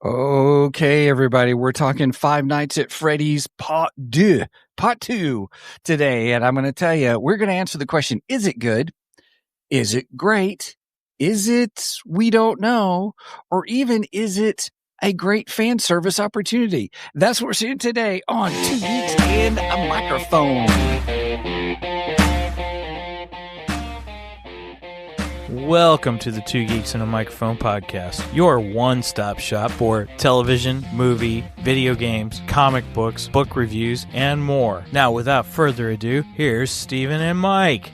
Okay, everybody, we're talking Five Nights at Freddy's Part 2 today. And I'm going to tell you, we're going to answer the question, is it good? Is it great? Is it, we don't know? Or even, is it a great fan service opportunity? That's what we're seeing today on Two Geeks and a Microphone. Welcome to the Two Geeks and a Microphone podcast, your one-stop shop for television, movie, video games, comic books, book reviews, and more. Now, without further ado, here's Steven and Mike.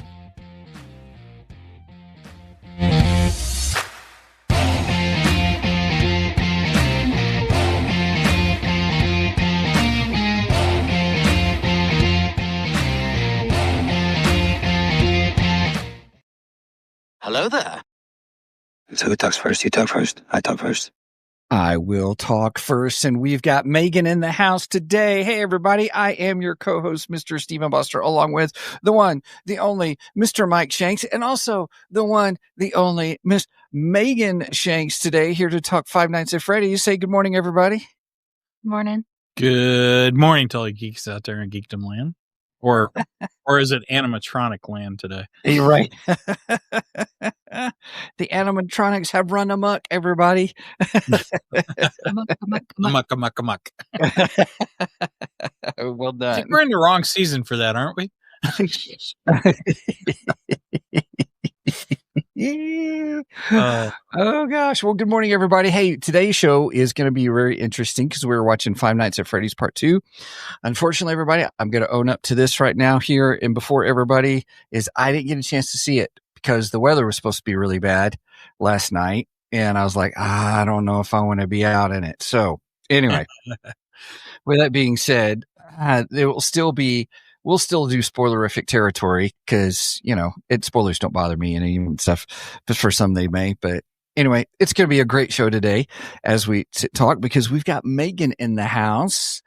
Hello there. So who talks first? You talk first. I talk first. I will talk first, and we've got Megan in the house today. Hey, everybody. I am your co-host, Mr. Stephen Buster, along with the one, the only Mr. Mike Shanks, and also the one, the only Miss Megan Shanks today, here to talk Five Nights at Freddy's. Say good morning, everybody. Morning. Good morning to all you geeks out there in Geekdom Land. Or is it animatronic land today? You're right. The animatronics have run amok, everybody. Amok. Well I done. think we're in the wrong season for that, aren't we? Oh gosh. Well, good morning, everybody. Hey, today's show is going to be very interesting because we're watching Five Nights at Freddy's Part 2. Unfortunately, everybody, I'm going to own up to this right now here. And before everybody is, I didn't get a chance to see it because the weather was supposed to be really bad last night. And I was like, I don't know if I want to be out in it. So anyway, with that being said, it will still be, we'll still do spoilerific territory because, spoilers don't bother me and even stuff, but for some they may. But anyway, it's going to be a great show today as we talk because we've got Megan in the house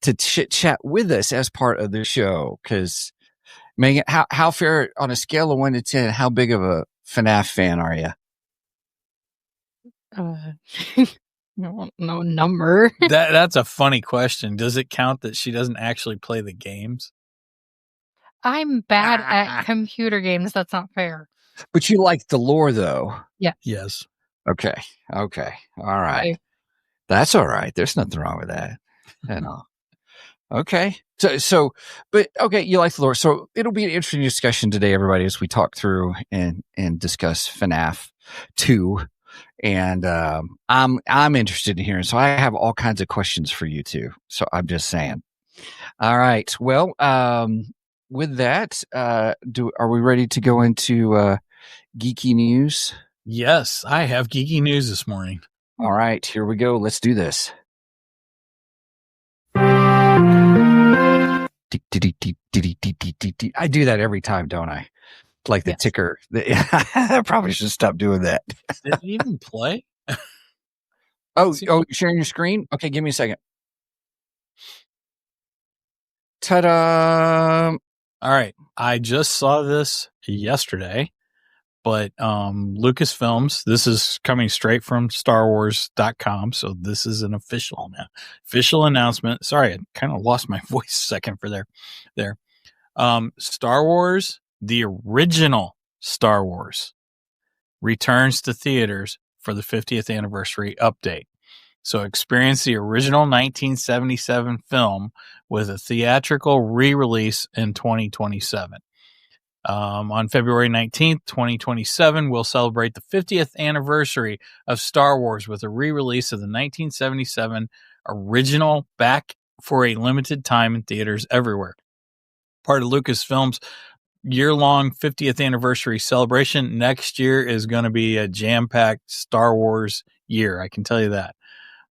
to chit chat with us as part of the show. Because Megan, how fair on a scale of 1 to 10, how big of a FNAF fan are you? No number. That's a funny question. Does it count that she doesn't actually play the games? I'm bad at computer games. That's not fair. But you like the lore, though. Yeah. Yes. Okay. All right. That's all right. There's nothing wrong with that. Okay. But okay, you like the lore. So it'll be an interesting discussion today, everybody, as we talk through and discuss FNAF 2. And I'm interested in hearing. So I have all kinds of questions for you too. So I'm just saying. All right. Well, with that, are we ready to go into geeky news? Yes, I have geeky news this morning. All right, here we go. Let's do this. I do that every time, don't I? Like the ticker. I probably should stop doing that. Did it even play? Oh, sharing your screen? Okay, give me a second. Ta-da! All right. I just saw this yesterday, but Lucasfilms, this is coming straight from StarWars.com, so this is an official announcement. Sorry, I kind of lost my voice a second for there. Star Wars, the original Star Wars, returns to theaters for the 50th anniversary update. So experience the original 1977 film with a theatrical re-release in 2027. On February 19th, 2027, we'll celebrate the 50th anniversary of Star Wars with a re-release of the 1977 original back for a limited time in theaters everywhere. Part of Lucasfilm's year-long 50th anniversary celebration. Next year is going to be a jam-packed Star Wars year, I can tell you that.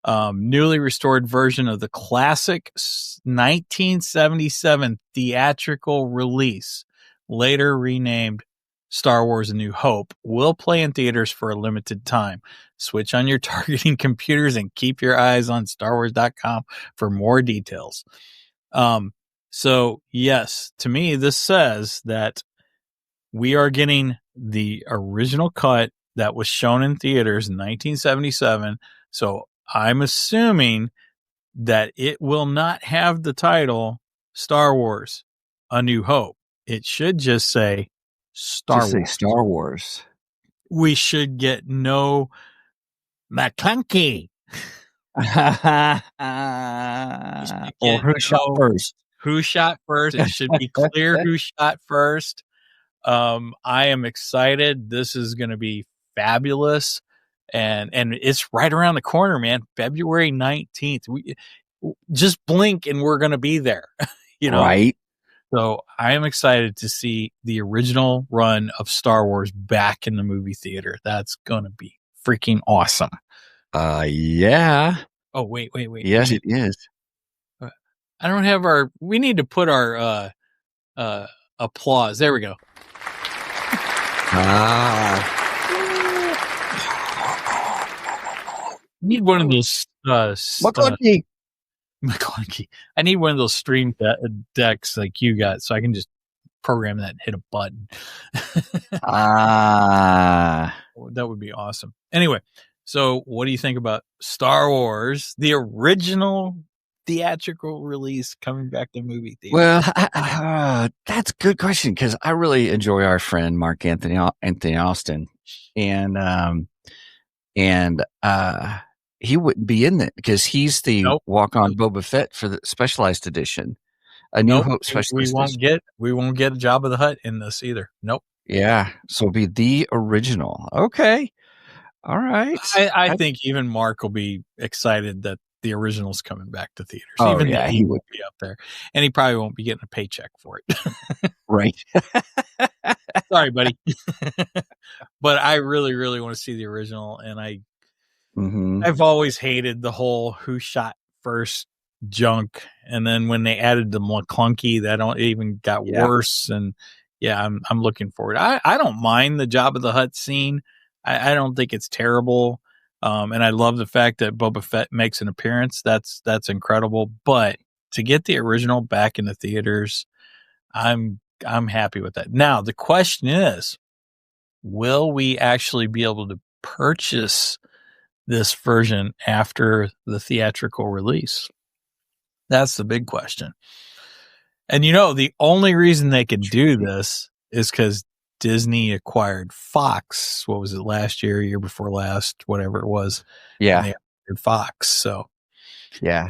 Newly restored version of the classic 1977 theatrical release, later renamed Star Wars A New Hope, will play in theaters for a limited time. Switch on your targeting computers and keep your eyes on StarWars.com for more details. So yes, to me, this says that we are getting the original cut that was shown in theaters in 1977. So I'm assuming that it will not have the title Star Wars A New Hope. It should just say Star Just say Wars. Star Wars. We should get no McClunky. Or who shot first? Who shot first? It should be clear who shot first. I am excited. This is going to be fabulous. And it's right around the corner, man. February 19th. We just blink and we're going to be there, you know? Right. So I am excited to see the original run of Star Wars back in the movie theater. That's going to be freaking awesome. Yeah. Oh, wait. Yes, it is. I don't have we need to put our, applause. There we go. I need one of those, McClunky. McClunky. I need one of those stream decks like you got so I can just program that and hit a button. That would be awesome. Anyway, so what do you think about Star Wars, the original theatrical release coming back to movie theater? Well, that's a good question because I really enjoy our friend Mark Anthony Austin, and he wouldn't be in it because he's the walk-on Boba Fett for the specialized edition. A New Hope specialized edition. We won't get a Jabba the Hutt in this either. Nope. Yeah, so it'll be the original. Okay, all right. I think even Mark will be excited that the original's coming back to theaters. Oh, even yeah, he would be up there, and he probably won't be getting a paycheck for it. Right. Sorry, buddy. But I really, really want to see the original, and I've always hated the whole who shot first junk, and then when they added the McClunky, that even got worse. And I'm looking forward. I don't mind the Jabba the Hutt scene. I don't think it's terrible. And I love the fact that Boba Fett makes an appearance. That's incredible. But to get the original back in the theaters, I'm happy with that. Now the question is, will we actually be able to purchase this version after the theatrical release? That's the big question. And the only reason they could do this is because Disney acquired Fox. What was it, last year before last, whatever it was. Yeah. They acquired Fox. So, yeah.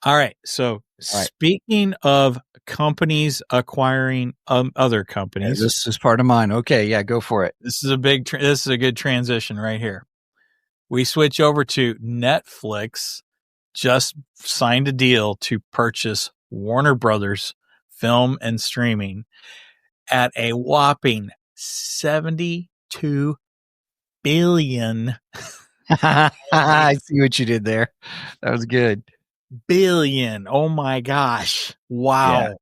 All right. So, speaking of companies acquiring other companies. Yeah, this is part of mine. Okay. Yeah, go for it. This is a this is a good transition right here. We switch over to Netflix. Just signed a deal to purchase Warner Brothers Film and Streaming at a whopping $72 billion. I see what you did there. That was good. Billion. Oh my gosh. Wow. Yeah.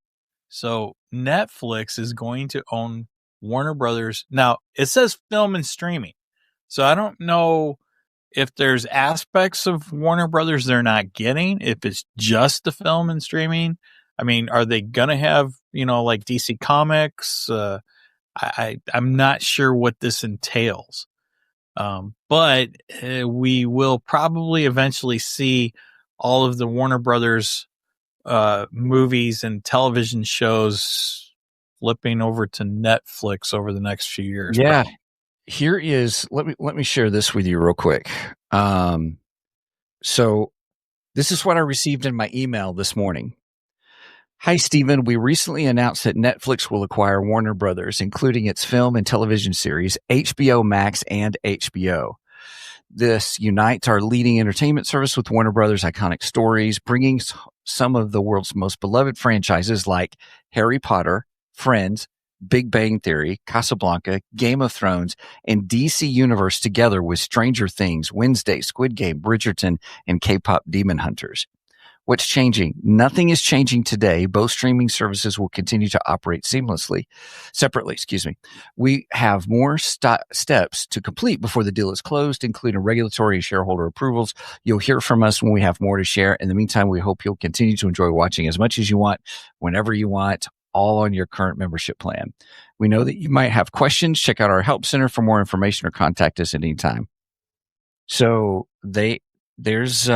So Netflix is going to own Warner Brothers. Now it says film and streaming. So I don't know if there's aspects of Warner Brothers they're not getting, if it's just the film and streaming. I mean, are they going to have, like DC Comics? I'm not sure what this entails. But we will probably eventually see all of the Warner Brothers movies and television shows flipping over to Netflix over the next few years. Yeah. Here is, let me share this with you real quick. So this is what I received in my email this morning. Hi, Stephen. We recently announced that Netflix will acquire Warner Brothers, including its film and television series, HBO Max and HBO. This unites our leading entertainment service with Warner Brothers' iconic stories, bringing some of the world's most beloved franchises like Harry Potter, Friends, Big Bang Theory, Casablanca, Game of Thrones, and DC Universe together with Stranger Things, Wednesday, Squid Game, Bridgerton, and K-pop Demon Hunters. What's changing? Nothing is changing today. Both streaming services will continue to operate separately. We have more steps to complete before the deal is closed, including regulatory and shareholder approvals. You'll hear from us when we have more to share. In the meantime, we hope you'll continue to enjoy watching as much as you want, whenever you want, all on your current membership plan. We know that you might have questions. Check out our help center for more information or contact us at any time. So there's it's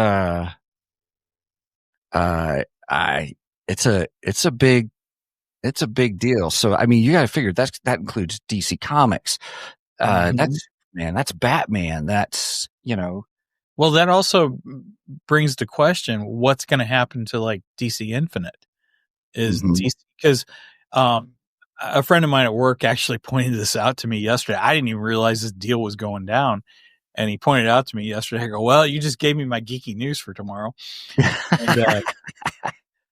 a big deal. So I mean, you got to figure that includes DC Comics. That's Batman. That's Well, that also brings the question: what's going to happen to like DC Infinite? Is Mhm. DC because a friend of mine at work actually pointed this out to me yesterday. I didn't even realize this deal was going down, and he pointed it out to me yesterday. I go, "Well, you just gave me my geeky news for tomorrow."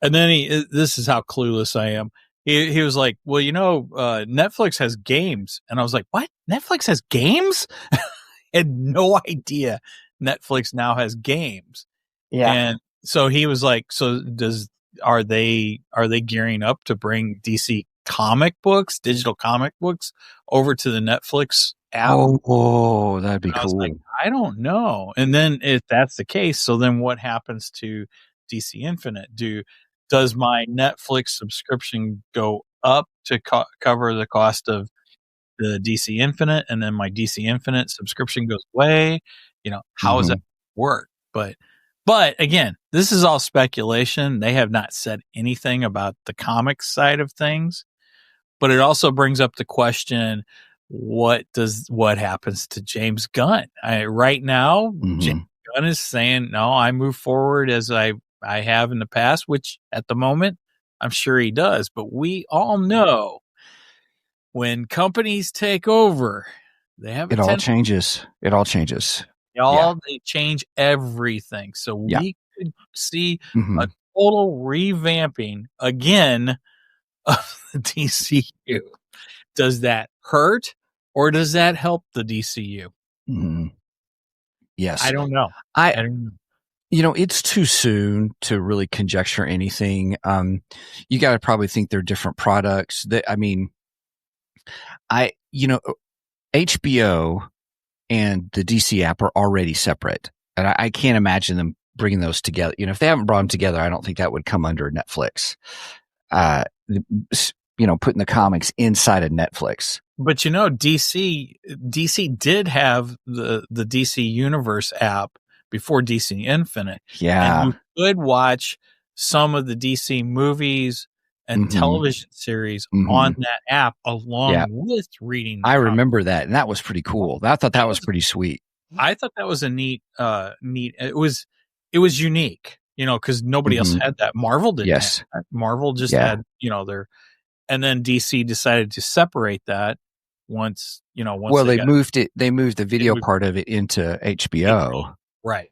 And then this is how clueless I am. He was like, "Well, Netflix has games," and I was like, "What? Netflix has games?" Had no idea Netflix now has games. Yeah. And so he was like, "So are they gearing up to bring DC digital comic books over to the Netflix app?" That'd be And I was cool. like, I don't know. And then if that's the case, so then what happens to DC Infinite? Does my Netflix subscription go up to cover the cost of the DC Infinite, and then my DC Infinite subscription goes away? How does that work? But again, this is all speculation. They have not said anything about the comics side of things. But it also brings up the question: what happens to James Gunn? Right now, James Gunn is saying, "No, I move forward as I have in the past," which at the moment I'm sure he does. But we all know when companies take over, they have It all changes. they change everything. So we could see a total revamping again of the DCU. Does that hurt or does that help the DCU? Yes. I don't know. I don't know. It's too soon to really conjecture anything. You got to probably think they're different products. HBO and the DC app are already separate, and I can't imagine them bringing those together. If they haven't brought them together, I don't think that would come under Netflix. Putting the comics inside of Netflix. But DC did have the DC Universe app before DC Infinite. Yeah. And you could watch some of the DC movies and television series on that app along with reading. I remember that, and that was pretty cool. I thought that was pretty sweet. I thought that was a neat. It was unique, because nobody else had that. Marvel didn't. Yes. Have that. Marvel just had, their. And then DC decided to separate that once. They moved the video part of it into HBO. Right.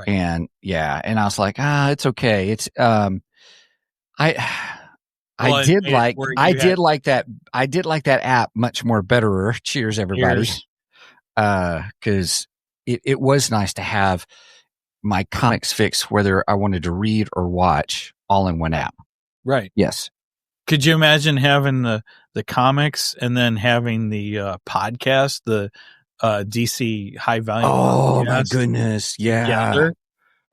And and I was like, it's okay. It's I did like that app much more better. Cheers, everybody. Because it was nice to have my comics fix, whether I wanted to read or watch, all in one app. Right. Yes. Could you imagine having the comics and then having the podcast, the DC High Value? Oh my goodness! Yeah. Together?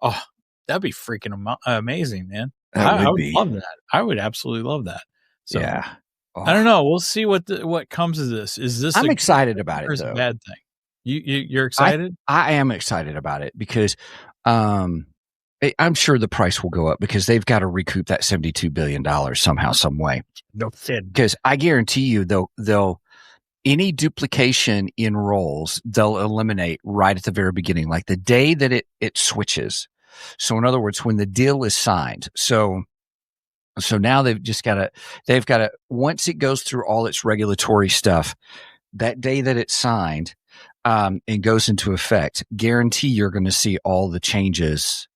Oh, that'd be freaking amazing, man. I would love that. I would absolutely love that. So, yeah. I don't know. We'll see what comes of this. Is this? I'm excited about it. Though. A bad thing. You're excited? I am excited about it because I'm sure the price will go up because they've got to recoup that $72 billion somehow, some way. No kidding. Because I guarantee you, they'll any duplication in roles, they'll eliminate right at the very beginning, like the day that it switches. So in other words, when the deal is signed. So now they've got to, once it goes through all its regulatory stuff, that day that it's signed, and goes into effect, guarantee you're going to see all the changes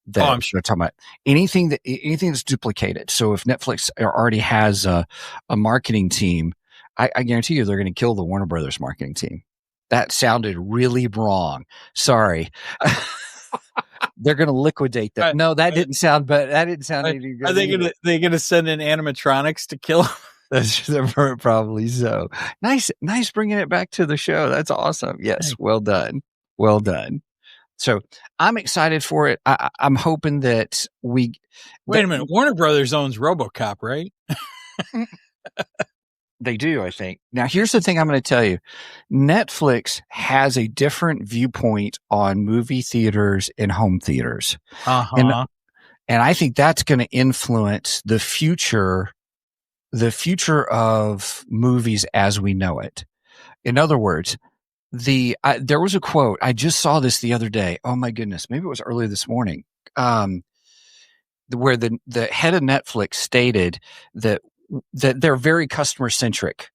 that I'm sure. they're talking about. Anything that's duplicated. So if Netflix already has a marketing team, I guarantee you they're going to kill the Warner Brothers marketing team. That sounded really wrong. Sorry. They're going to liquidate that. No, that didn't sound any good. Are they going to send in animatronics to kill them? That's probably so. Nice bringing it back to the show. That's awesome. Yes, well done. So I'm excited for it. I'm hoping that Wait a minute. Warner Brothers owns RoboCop, right? They do, I think. Now, here's the thing I'm going to tell you. Netflix has a different viewpoint on movie theaters and home theaters. And I think that's going to influence the future of movies as we know it. In other words, there was a quote. I just saw this the other day. Oh my goodness. Maybe it was early this morning. Where the head of Netflix stated that they're very customer centric.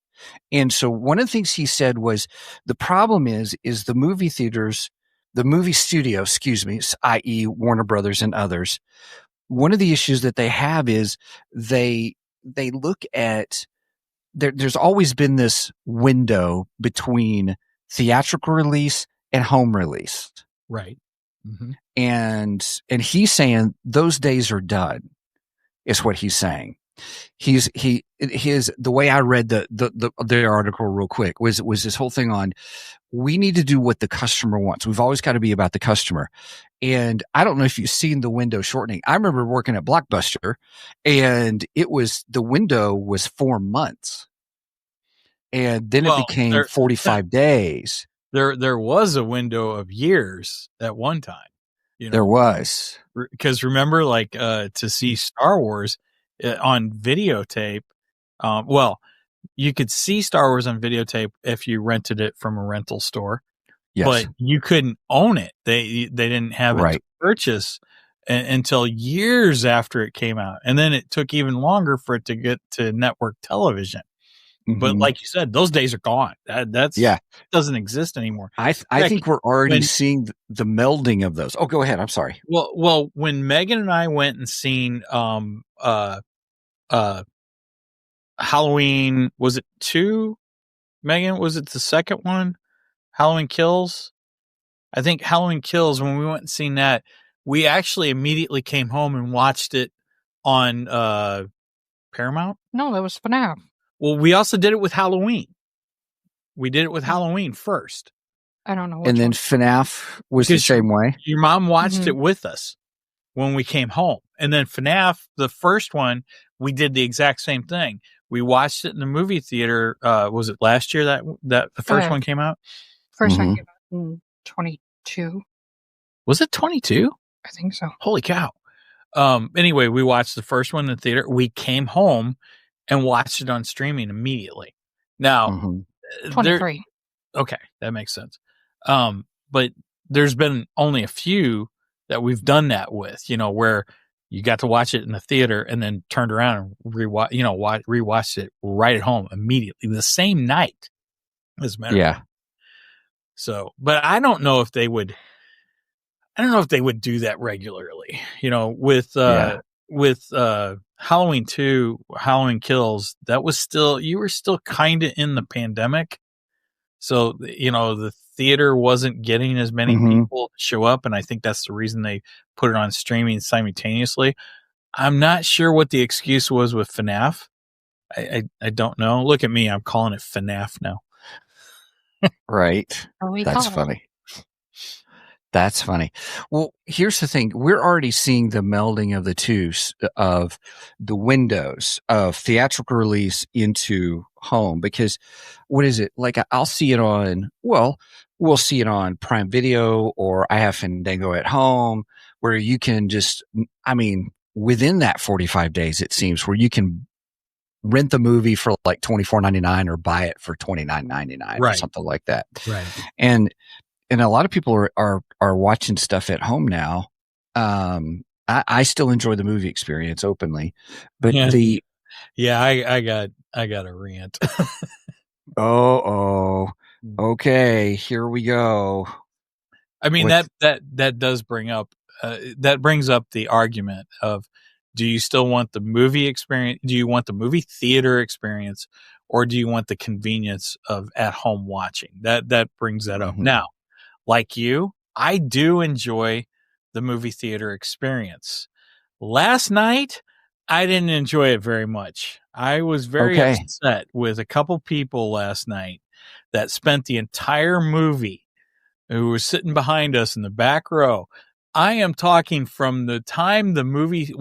And so one of the things he said was the problem is the movie theaters, the movie studio, excuse me, i.e. Warner Brothers and others. One of the issues that they have is they look at there's always been this window between theatrical release and home release. Right. Mm-hmm. And he's saying those days are done, is what he's saying. The way I read the article real quick was this whole thing on, we need to do what the customer wants. We've always got to be about the customer. And I don't know if you've seen the window shortening. I remember working at Blockbuster, and the window was 4 months. And then it became 45 days. There was a window of years at one time. There was. Because remember, like, to see Star Wars on videotape, you could see Star Wars on videotape if you rented it from a rental store. Yes. But you couldn't own it. They didn't have it to purchase until years after it came out. And then it took even longer for it to get to network television. Mm-hmm. But like you said, those days are gone. That doesn't exist anymore. I think we're already seeing the melding of those. Oh, go ahead. I'm sorry. Well, when Megan and I went and seen Halloween, was it 2? Megan, was it the second one? Halloween Kills? I think Halloween Kills, when we went and seen that, we actually immediately came home and watched it on Paramount. No, that was FNAF. Well, we also did it with Halloween. We did it with Halloween first. I don't know. And then FNAF was the same way. Your mom watched it with us when we came home. And then FNAF, the first one, we did the exact same thing. We watched it in the movie theater. Was it last year that the first one came out? First one came out in 22. Was it 22? I think so. Holy cow. Anyway, we watched the first one in the theater. We came home and watched it on streaming immediately. Now, 23. Okay, that makes sense. But there's been only a few that we've done that with, where you got to watch it in the theater and then turned around and rewatched it right at home immediately the same night. As a matter of fact. So, but I don't know if they would do that regularly, with Halloween 2, Halloween Kills, you were still kind of in the pandemic. So, the theater wasn't getting as many people show up. And I think that's the reason they put it on streaming simultaneously. I'm not sure what the excuse was with FNAF. I don't know. Look at me. I'm calling it FNAF now. Right. That's funny. That's funny. Well, here's the thing. We're already seeing the melding of the two, of the windows of theatrical release into home, because what is it? Like, I'll see it on, we'll see it on Prime Video, or I have Fandango at home, where you can within that 45 days, it seems, where you can rent the movie for like $24.99 or buy it for $29.99 or something like that. Right. And a lot of people are watching stuff at home now. I still enjoy the movie experience openly, but I got a rant. Okay, here we go. I mean, that does bring up brings up the argument of, do you still want the movie experience? Do you want the movie theater experience, or do you want the convenience of at home watching? That brings that up. Now, like you, I do enjoy the movie theater experience. Last night, I didn't enjoy it very much. I was very upset with a couple people last night that spent the entire movie, who were sitting behind us in the back row. I am talking from the time the movie,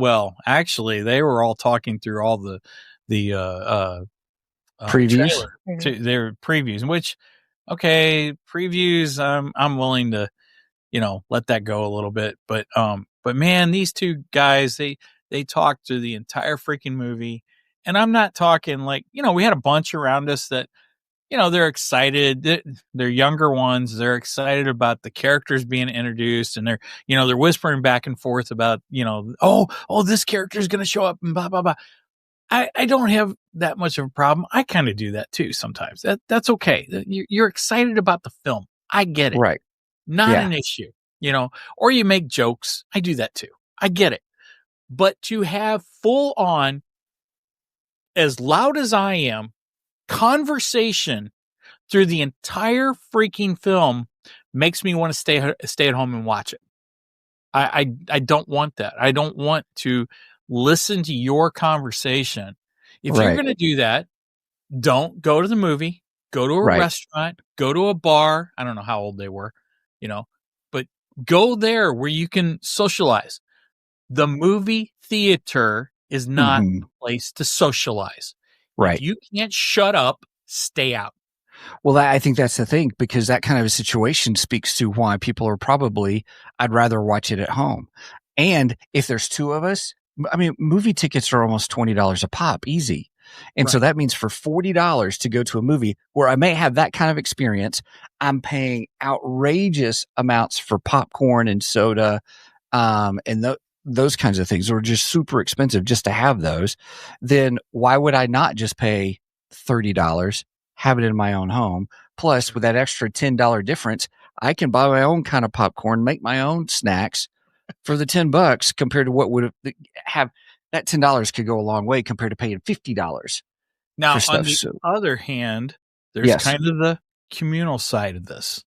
actually, they were all talking through all the Previews? trailer. They're previews, which, okay, previews, I'm willing to, let that go a little bit. But man, these two guys, they talked through the entire freaking movie. And I'm not talking like, we had a bunch around us that, they're excited. They're younger ones. They're excited about the characters being introduced, and they're whispering back and forth about, oh, this character is going to show up and blah, blah, blah. I don't have that much of a problem. I kind of do that too sometimes. That's okay. You're excited about the film. I get it. Right. Not an issue, or you make jokes. I do that too. I get it. But to have full on, as loud as I am, conversation through the entire freaking film makes me want to stay at home and watch it. I don't want that. I don't want to listen to your conversation. If you're going to do that, don't go to the movie, go to a restaurant, go to a bar. I don't know how old they were, but go there where you can socialize. The movie theater is not a place to socialize. Right. If you can't shut up, stay out. Well, I think that's the thing, because that kind of a situation speaks to why people are probably, I'd rather watch it at home. And if there's two of us, I mean, movie tickets are almost $20 a pop, easy. And so that means for $40 to go to a movie where I may have that kind of experience, I'm paying outrageous amounts for popcorn and soda, and those kinds of things are just super expensive just to have those. Then why would I not just pay $30, have it in my own home? Plus, with that extra $10 difference, I can buy my own kind of popcorn, make my own snacks for the $10 compared to what would have that $10 could go a long way compared to paying $50. Now, on the other hand, there's kind of the communal side of this.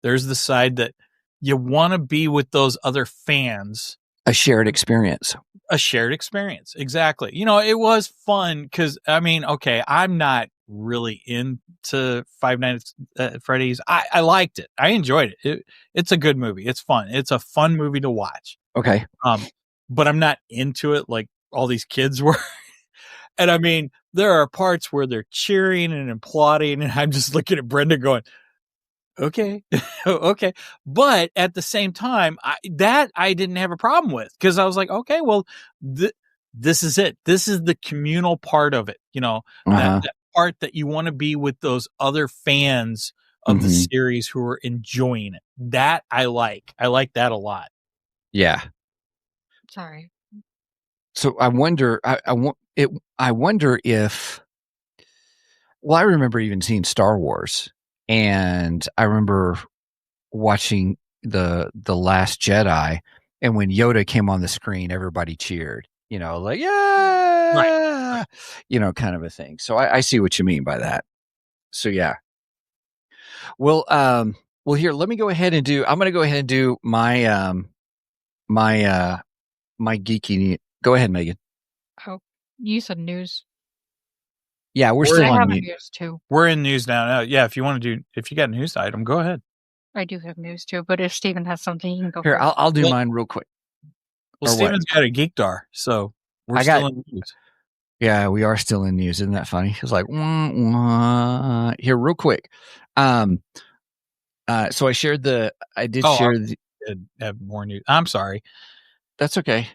There's the side that you want to be with those other fans. A shared experience. Exactly. It was fun because, okay, I'm not really into Five Nights at Freddy's. I liked it. I enjoyed it. It's a good movie. It's fun. It's a fun movie to watch. Okay. But I'm not into it like all these kids were. And there are parts where they're cheering and applauding, and I'm just looking at Brenda going, okay. Okay. But at the same time, I didn't have a problem with, because I was like, okay, well, this is it. This is the communal part of it. That part that you want to be with those other fans of the series who are enjoying it. That I like. I like that a lot. Yeah. Sorry. So I wonder, I wonder if, well, I remember even seeing Star Wars, and I remember watching the Last Jedi, and when Yoda came on the screen, everybody cheered, like, yeah, right. Kind of a thing. So I see what you mean by that. So yeah. Well, here, let me go ahead and I'm going to go ahead and do my, my geeky. Go ahead, Megan. Oh, you said news. Yeah, we're still on news too. We're in news now. Yeah, if you got a news item, go ahead. I do have news too, but if Steven has something, you can go here. first. I'll do mine real quick. Well, Steven's got a Geekdar, so we're still in news. Yeah, we are still in news. Isn't that funny? It's like, here, real quick. So I shared I did have more news. I'm sorry. That's okay.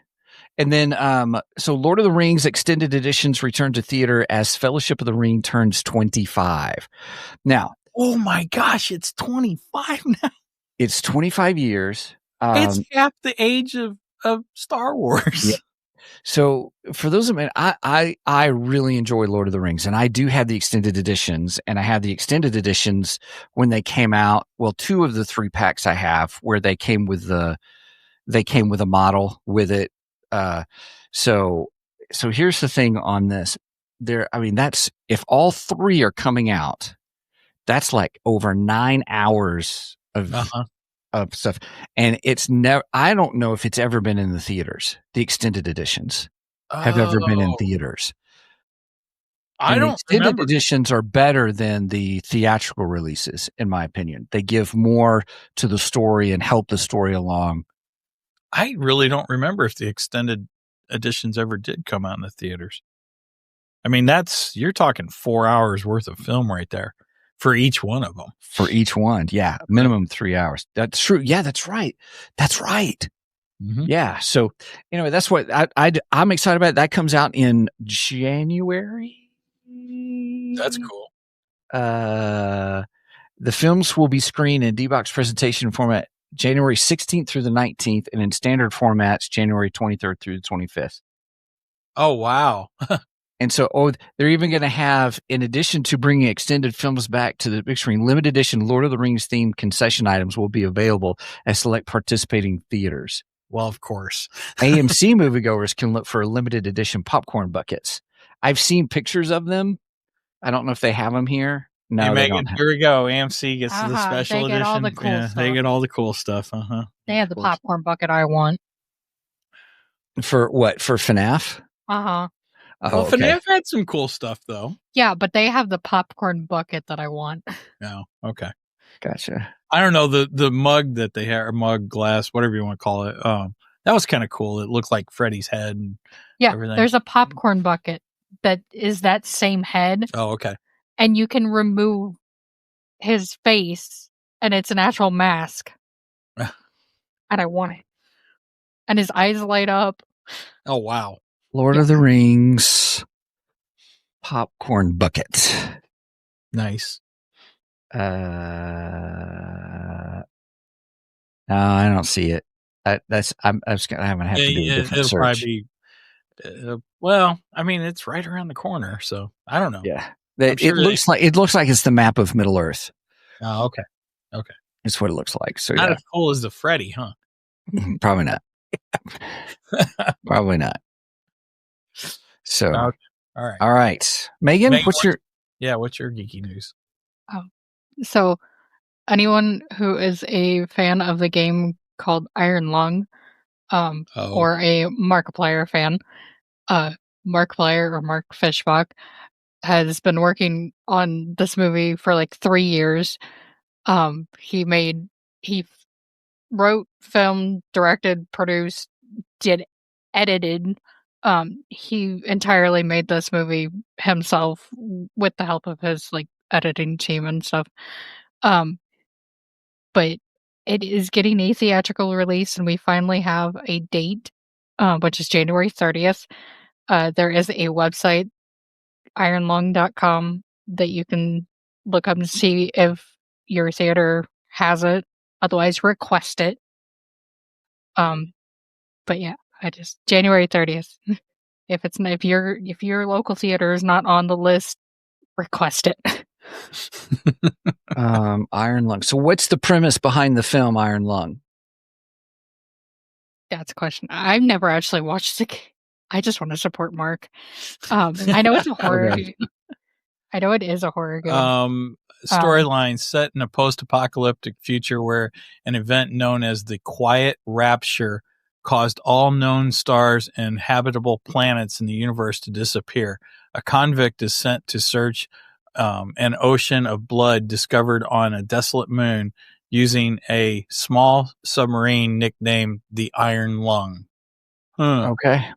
And then, so Lord of the Rings Extended Editions return to theater as Fellowship of the Ring turns 25. Now, oh my gosh, it's 25 now. It's 25 years. It's half the age of Star Wars. Yeah. So for those of you, I really enjoy Lord of the Rings, and I do have the extended editions, and I had the extended editions when they came out. Well, 2 of the 3 packs I have where they came with a model with it. So here's the thing on this. That's, if all 3 are coming out, that's like over 9 hours of stuff. And I don't know if it's ever been in the theaters. The extended editions have ever been in theaters. I don't extended remember. Editions are better than the theatrical releases, in my opinion. They give more to the story and help the story along. I really don't remember if the extended editions ever did come out in the theaters. I mean, you're talking 4 hours worth of film right there for each one of them. For each one. Yeah. Minimum 3 hours. That's true. Yeah, that's right. That's right. Mm-hmm. Yeah. So anyway, that's what I'm excited about. That comes out in January. That's cool. The films will be screened in D-Box presentation format January 16th through the 19th, and in standard formats January 23rd through the 25th. Oh, wow. And so, they're even going to have, in addition to bringing extended films back to the big screen, limited edition Lord of the Rings themed concession items will be available at select participating theaters. Well, of course. AMC moviegoers can look for limited edition popcorn buckets. I've seen pictures of them. I don't know if they have them here. No, hey, they Megan, don't have. Here we go. AMC gets the special they get edition. all the cool stuff. They get all the cool stuff. Uh-huh. They have the popcorn bucket I want. For what? For FNAF? Uh-huh. Oh, Well, okay. FNAF had some cool stuff, though. Yeah, but they have the popcorn bucket that I want. No, okay. Gotcha. I don't know, the mug that they had, or mug, glass, whatever you want to call it. That was kind of cool. It looked like Freddy's head and everything. There's a popcorn bucket that is that same head. Oh, okay. And you can remove his face, and it's an actual mask. And I want it. And his eyes light up. Oh, wow. Lord of the Rings popcorn bucket. Nice. No, I don't see it. I'm gonna have to do a different It'll search. probably be. Well, I mean, it's right around the corner, so I don't know. Yeah, it looks like it's the map of Middle Earth. Oh, okay. Okay. It's what it looks like. So Not as cool as the Freddy, huh? Probably not. Probably not. So, okay. All right. Megan, what's your geeky news? Oh, so anyone who is a fan of the game called Iron Lung, or a Markiplier fan, Markiplier or Mark Fishbach has been working on this movie for like 3 years. He wrote, filmed, directed, produced, edited. He entirely made this movie himself with the help of his like editing team and stuff. But it is getting a theatrical release, and we finally have a date, which is January 30th. There is a website, ironlung.com, that you can look up and see if your theater has it. Otherwise, request it. But yeah, January 30th. If your local theater is not on the list, request it. Iron Lung. So what's the premise behind the film Iron Lung? That's a question. I've never actually watched it. I just want to support Mark. I know it's a horror. I know it is a horror game. Storyline set in a post-apocalyptic future where an event known as the Quiet Rapture caused all known stars and habitable planets in the universe to disappear. A convict is sent to search an ocean of blood discovered on a desolate moon using a small submarine nicknamed the Iron Lung. Okay.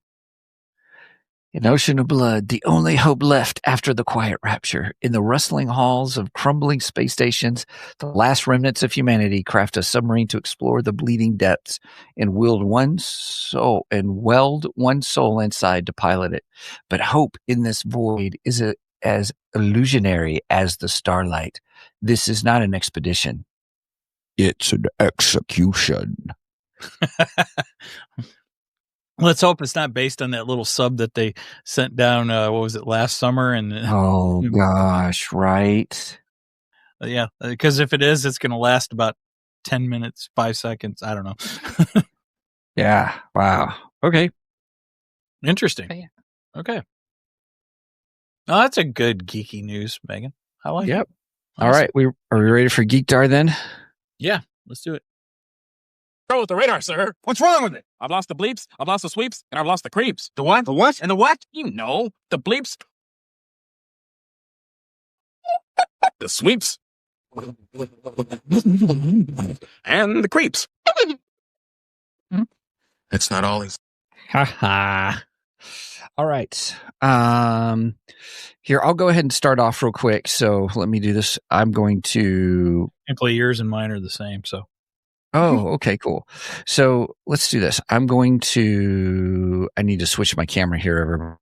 An ocean of blood, the only hope left after the Quiet Rapture. In the rustling halls of crumbling space stations, the last remnants of humanity craft a submarine to explore the bleeding depths and weld one soul inside to pilot it. But hope in this void is as illusionary as the starlight. This is not an expedition. It's an execution. Let's hope it's not based on that little sub that they sent down. What was it, last summer? And oh gosh, right? Yeah, because if it is, it's going to last about 10 minutes, 5 seconds. I don't know. Yeah. Wow. Okay. Interesting. Yeah. Okay. Oh, that's a good geeky news, Megan. I like it. All right. Are we ready for Geek Dar then? Yeah, let's do it. Throw with the radar, sir. What's wrong with it? I've lost the bleeps, I've lost the sweeps, and I've lost the creeps. The what? The what? And the what? You know, the bleeps. The sweeps. And the creeps. It's not always. Ha ha. All right. Here, I'll go ahead and start off real quick. So let me do this. I'm going to. Simply yours and mine are the same. So. Oh, okay, cool. So let's do this. I need to switch my camera here, everybody.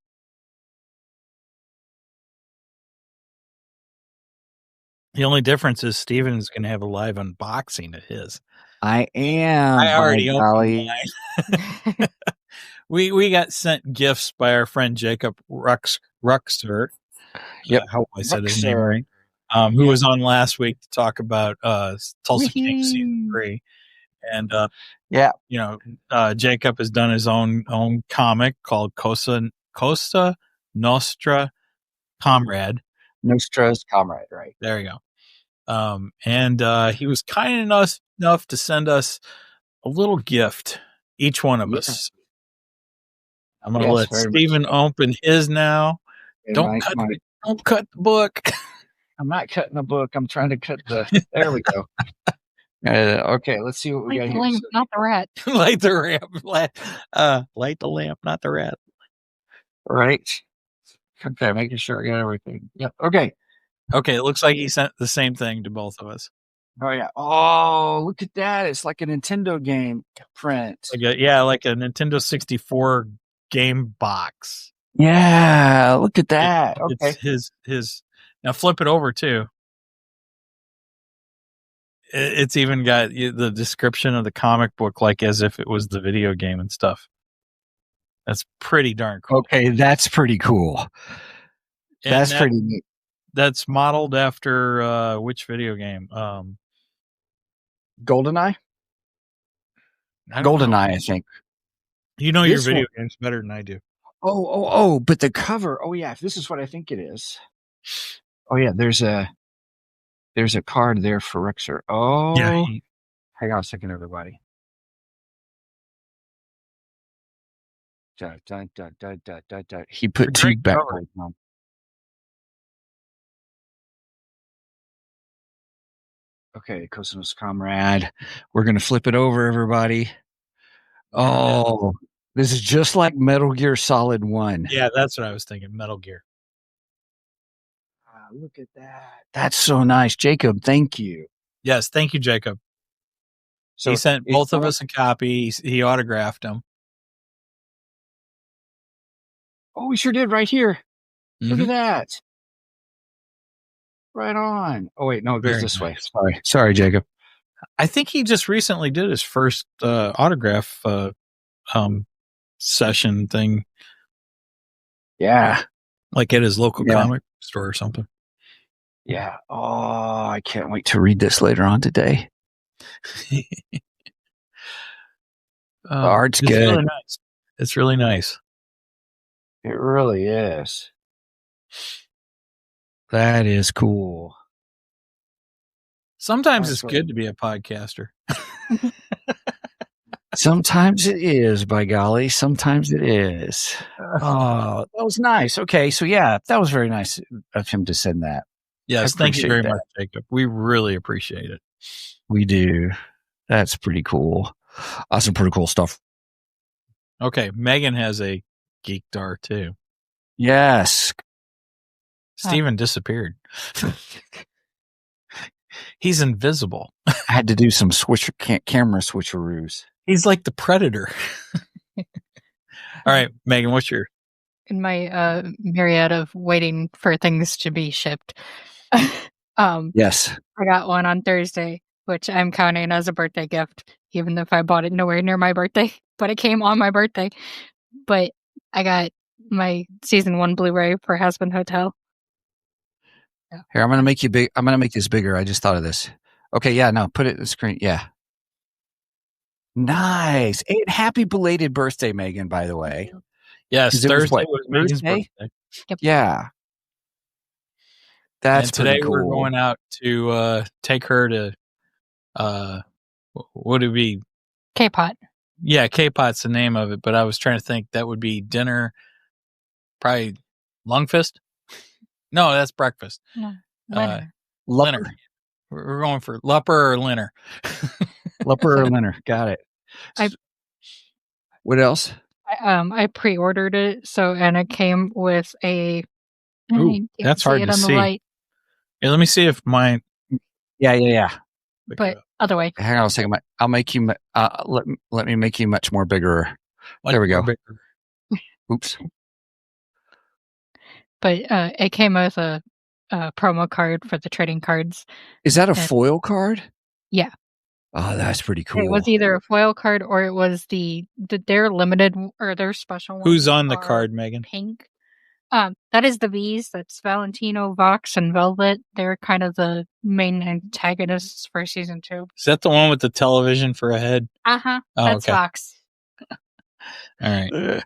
The only difference is Steven's going to have a live unboxing of his. I am. I already opened mine. We got sent gifts by our friend Jacob Ruxer. Yep. I hope I said his name right. Who was on last week to talk about Tulsa King Season 3. And Jacob has done his own comic called Cosa Nostra Comrade. Nostra's Comrade, right? There you go. And he was kind enough to send us a little gift, each one of us. I'm going to let Steven open his now. Don't cut the book. I'm not cutting the book. I'm trying to cut the. There we go. Okay, let's see what we got here. Light the lamp, not the rat. Light the lamp. Light the lamp, not the rat. Right. Okay, making sure I got everything. Yep. Okay. Okay, it looks like he sent the same thing to both of us. Oh yeah. Oh, look at that! It's like a Nintendo game print. Like a Nintendo 64 game box. Yeah, look at that. Okay. It's his. Now flip it over too. It's even got the description of the comic book, like as if it was the video game and stuff. That's pretty darn cool. Okay, that's pretty cool. That's pretty neat. That's modeled after which video game? GoldenEye? GoldenEye, I think. You know your video games better than I do. Oh, but the cover. Oh yeah, this is what I think it is. Oh yeah, there's a card there for Rexer. Oh, yeah. Hang on a second, everybody. He put two backwards on. Okay, Cosmos Comrade. We're gonna flip it over, everybody. Oh, this is just like Metal Gear Solid 1. Yeah, that's what I was thinking. Metal Gear. Look at that. That's so nice. Jacob, thank you. Yes, thank you, Jacob. So he sent both of us a copy. He autographed them. Oh, we sure did right here. Look at that. Right on. Oh, wait. No, it goes this way. Sorry, Jacob. I think he just recently did his first autograph session thing. Yeah. Like at his local comic store or something. Yeah. Oh, I can't wait to read this later on today. The art's good. Really nice. It's really nice. It really is. That is cool. Sometimes it's good to be a podcaster. Sometimes it is, by golly. Sometimes it is. Oh, that was nice. Okay, so yeah, that was very nice of him to send that. Yes, thank you very much, Jacob. We really appreciate it. We do. That's pretty cool. Some pretty cool stuff. Okay, Megan has a Geek Dar too. Yes. Steven disappeared. He's invisible. I had to do some camera switcheroos. He's like the Predator. All right, Megan, what's your... In my myriad of waiting for things to be shipped. Yes. I got one on Thursday, which I'm counting as a birthday gift, even if I bought it nowhere near my birthday, but it came on my birthday. But I got my season 1 Blu-ray for Hazbin Hotel. Yeah. Here, I'm going to make you big. I'm going to make this bigger. I just thought of this. Okay. Yeah. No, put it in the screen. Yeah. Nice. And happy belated birthday, Megan, by the way. Yes. Thursday was Megan's birthday. Yep. Yeah. That's and today cool. We're going out to take her to what would it be? K-Pot. Yeah, K-Pot's the name of it, but I was trying to think that would be dinner, probably Lungfist. No, that's breakfast. No, Linner. Linner. We're going for Lupper or Linner. Lupper or Linner. Got it. What else? I pre-ordered it, and it came with a. Ooh, that's hard to see. Light. Yeah, let me see if mine. Yeah. But other way. Hang on a second. I'll make you. Let me make you much more bigger. There we go. Oops. But it came with a promo card for the trading cards. Is that a foil card? Yeah. Oh, that's pretty cool. It was either a foil card or it was their limited or their special one. Who's on the card, Megan? Pink. That is the V's. That's Valentino, Vox, and Velvet. They're kind of the main antagonists for season 2. Is that the one with the television for a head? Uh-huh. Oh, that's okay. Vox. All right.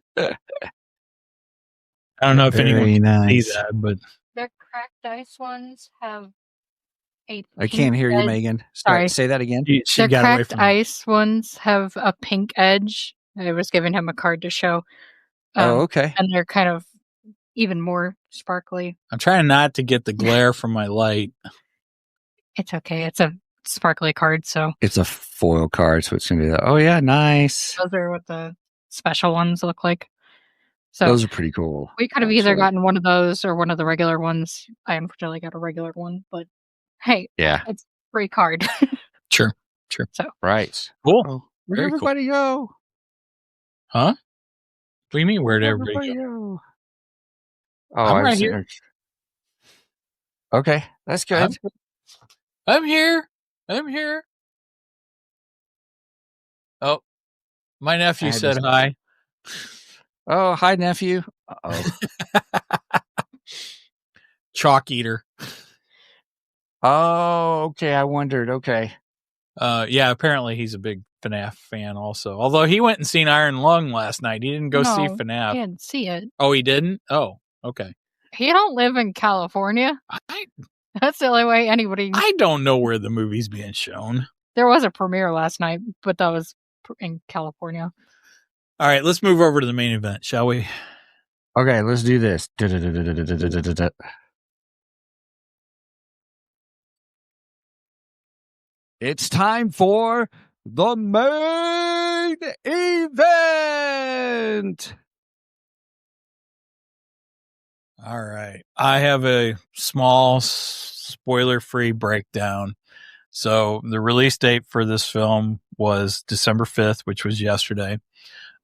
I don't know if anyone can see that, but the cracked ice ones have a. I can't hear you, Megan. Sorry. Say that again. The cracked ice ones have a pink edge. I was giving him a card to show. Okay. And they're kind of even more sparkly. I'm trying not to get the glare from my light. It's okay. It's a sparkly card, so. It's a foil card, so it's going to be oh, yeah, nice. Those are what the special ones look like. So those are pretty cool. We could have either gotten one of those or one of the regular ones. I unfortunately got a regular one, but hey, yeah, it's a free card. Sure. So right, cool. Oh, where'd everybody go? Huh? What do you mean? Where'd everybody go? Oh, I'm right here. Okay, that's good. I'm here. Oh, my nephew said hi. Oh, hi, nephew. Uh-oh. Chalk eater. Oh, okay. I wondered. Okay. Yeah, apparently he's a big FNAF fan also. Although he went and seen Iron Lung last night. He didn't go see FNAF. He didn't see it. Oh, he didn't? Oh, okay. He don't live in California. That's the only way anybody... I don't know where the movie's being shown. There was a premiere last night, but that was in California. All right, let's move over to the main event, shall we? Okay, let's do this. It's time for the main event. All right. I have a small spoiler-free breakdown. So the release date for this film was December 5th, which was yesterday.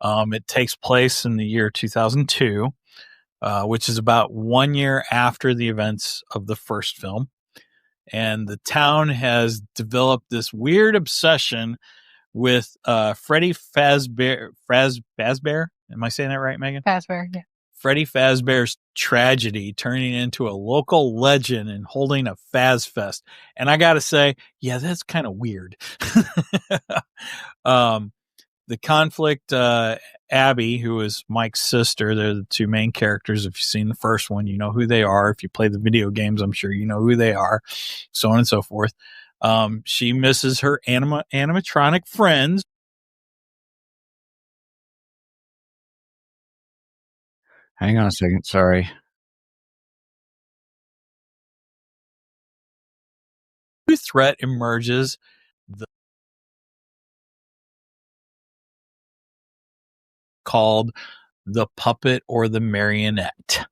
It takes place in the year 2002, which is about 1 year after the events of the first film. And the town has developed this weird obsession with Freddy Fazbear. Am I saying that right, Megan? Fazbear, yeah. Freddy Fazbear's tragedy turning into a local legend and holding a Faz Fest. And I got to say, yeah, that's kind of weird. The conflict, Abby, who is Mike's sister, they're the two main characters. If you've seen the first one, you know who they are. If you play the video games, I'm sure you know who they are, so on and so forth. She misses her animatronic friends. Hang on a second. Sorry. New threat emerges. Called the puppet or the marionette.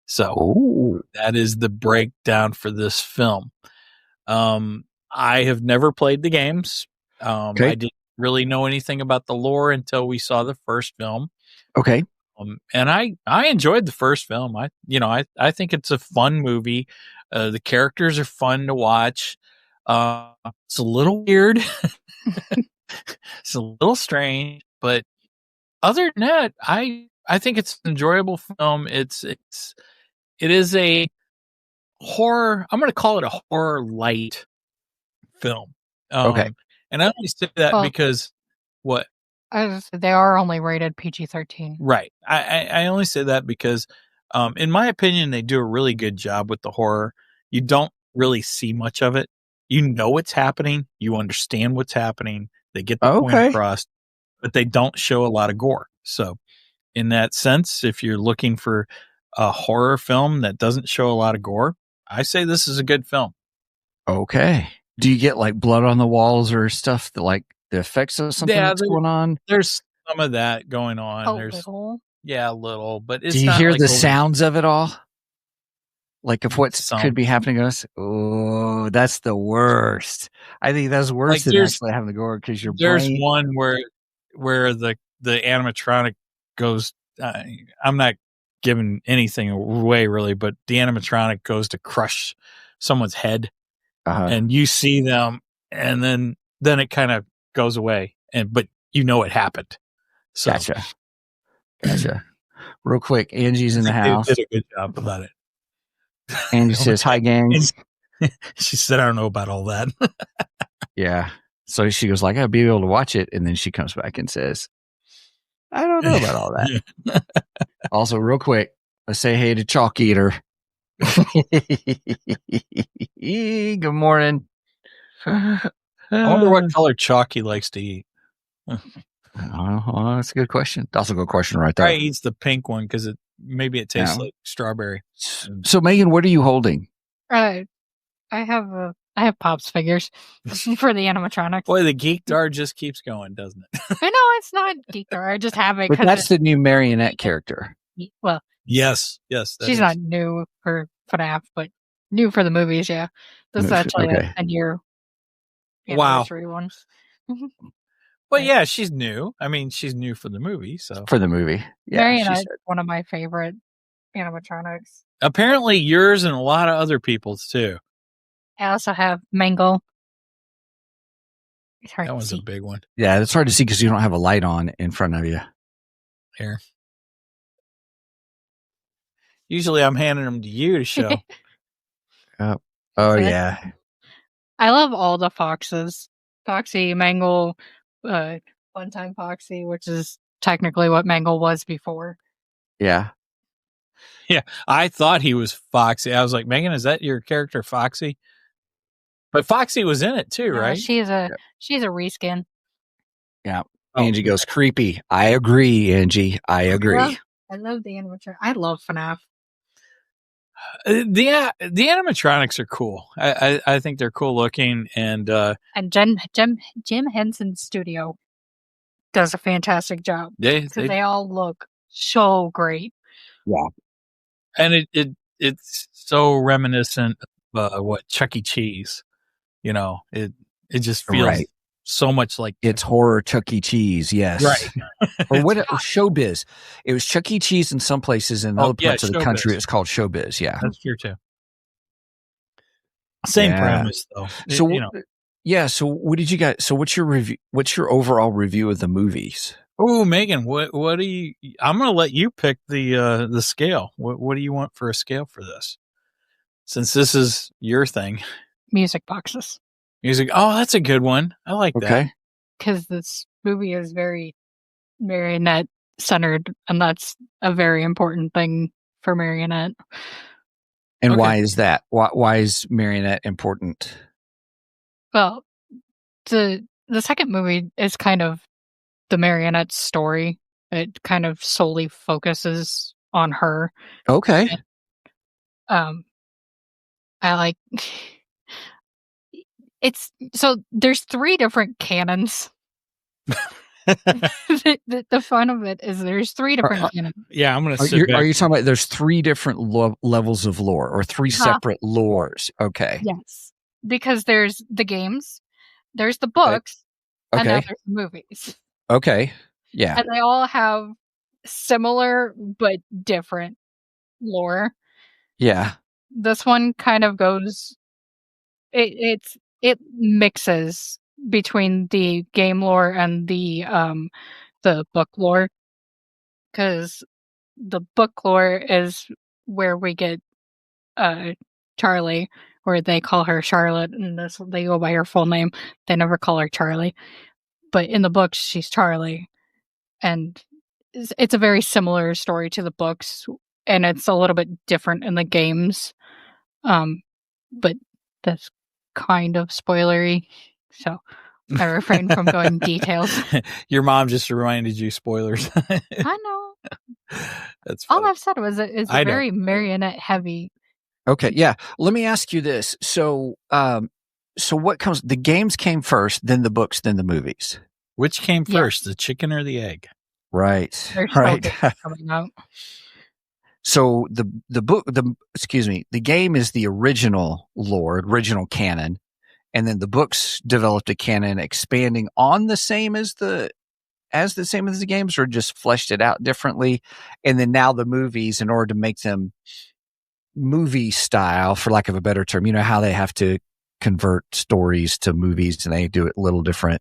So that is the breakdown for this film. I have never played the games. I didn't really know anything about the lore until we saw the first film. Okay. And I enjoyed the first film. I think it's a fun movie. The characters are fun to watch. It's a little weird. It's a little strange, but other than that, I think it's an enjoyable film. It is a horror. I'm going to call it a horror light film. Okay. And I only say that because what? They are only rated PG-13. Right. I only say that because, in my opinion, they do a really good job with the horror. You don't really see much of it. You know what's happening. You understand what's happening. They get the point across, but they don't show a lot of gore. So in that sense, if you're looking for a horror film that doesn't show a lot of gore, I say this is a good film. Okay. Do you get like blood on the walls or stuff that like the effects of something that's going on? There's some of that going on. A There's little. a little, but it's Do you not hear like the over- sounds of it all? Like if what Some. could be happening to us? Oh, that's the worst. I think that's worse Like, than there's- actually having to go because your There's brain. one where the animatronic goes. I'm not giving anything away really, but the animatronic goes to crush someone's head, and you see them, and then it kind of goes away, but you know it happened. So, Gotcha. Real quick, Angie's in the house. They did a good job about it. Angie says, "Hi, gangs." She said, "I don't know about all that." Yeah. So she goes like, "I'll be able to watch it," and then she comes back and says, "I don't know about all that." Also, real quick, let's say hey to Chalk Eater. Good morning. I wonder what color Chalky likes to eat. Well, that's a good question. That's a good question right there. Probably eats the pink one because maybe it tastes like strawberry. So, Megan, what are you holding? I have Pops figures for the animatronics. Boy, the geek dart just keeps going, doesn't it? I know it's not geek dart. I just have it But because that's the new marionette character. well, yes. she's not new for FNAF, but new for the movies. Yeah, this is actually a 10-year anniversary one. Well, yeah, she's new. I mean, she's new for the movie. So for the movie, yeah, Marionette, one of my favorite animatronics. Apparently, yours and a lot of other people's too. I also have Mangle. It's hard That to was see. a big one. Yeah, that's hard to see because you don't have a light on in front of you. Here. Usually, I'm handing them to you to show. Oh yeah. I love all the foxes. Foxy, Mangle, One Time Foxy, which is technically what Mangle was before. Yeah. Yeah, I thought he was Foxy. I was like, Megan, is that your character, Foxy? But Foxy was in it too, right? She's a reskin. Yeah. Oh. Angie goes creepy. I agree, Angie. I agree. I love the animatronic. I love FNAF. The animatronics are cool. I think they're cool looking, and Jim Henson's studio does a fantastic job because they all look so great. Yeah, and it's so reminiscent of what Chuck E. Cheese. You know, it just feels so much like it's horror Chuck E. Cheese. Yes, right. Or what? Showbiz. It was Chuck E. Cheese in some places, in other parts of the country, it's called Showbiz. Yeah, that's true too. Same premise though. So So what did you guys? So what's your review? What's your overall review of the movies? Oh, Megan, what do you? I'm going to let you pick the scale. What do you want for a scale for this? Since this is your thing, music boxes. Music. Oh, that's a good one. I like that. Because this movie is very marionette centered, and that's a very important thing for Marionette. And why is that? Why is Marionette important? Well, the second movie is kind of the Marionette story. It kind of solely focuses on her. Okay. And, I like it's so there's 3 different canons. The fun of it is there's 3 different canons. Yeah, I'm going to Are you talking about there's 3 different levels of lore or 3 separate lores? Okay. Yes. Because there's the games, there's the books, and now there's the movies. Okay. Yeah. And they all have similar but different lore. Yeah. This one kind of goes it mixes between the game lore and the book lore, because the book lore is where we get Charlie, where they call her Charlotte, and they go by her full name. They never call her Charlie, but in the books she's Charlie, and it's a very similar story to the books, and it's a little bit different in the games. But that's kind of spoilery, so I refrain from going details. Your mom just reminded you spoilers. I know. That's funny. All I've said was it's very marionette heavy. Okay, yeah. Let me ask you this. So what comes? The games came first, then the books, then the movies. Which came first, the chicken or the egg? Right. They're still Right. games coming out. So the game is the original lore, original canon, and then the books developed a canon expanding on the same as the games, or just fleshed it out differently. And then now the movies, in order to make them movie style, for lack of a better term, you know how they have to convert stories to movies, and they do it a little different.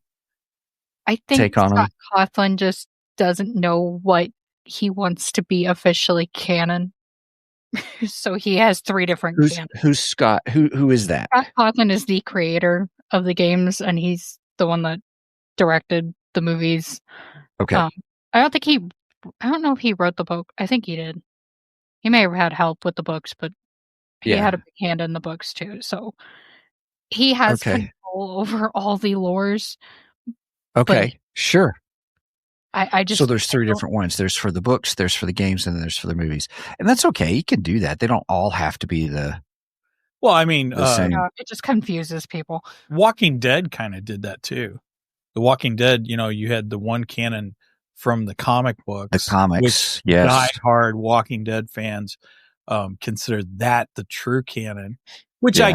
I think Take on Scott Cawthon just doesn't know what he wants to be officially canon. So he has 3 different canons. Who's Scott? Who is that? Scott Cawthon is the creator of the games, and he's the one that directed the movies. Okay. I don't know if he wrote the book. I think he did. He may have had help with the books, but he had a big hand in the books too. So he has control over all the lores. Okay, sure. I just so there's 3 different ones. There's for the books, there's for the games, and then there's for the movies. And that's okay. You can do that. They don't all have to be the. Well, I mean, it just confuses people. Walking Dead kind of did that too. The Walking Dead, you had the one canon from the comic books. The comics, which yes. diehard Walking Dead fans consider that the true canon. Which I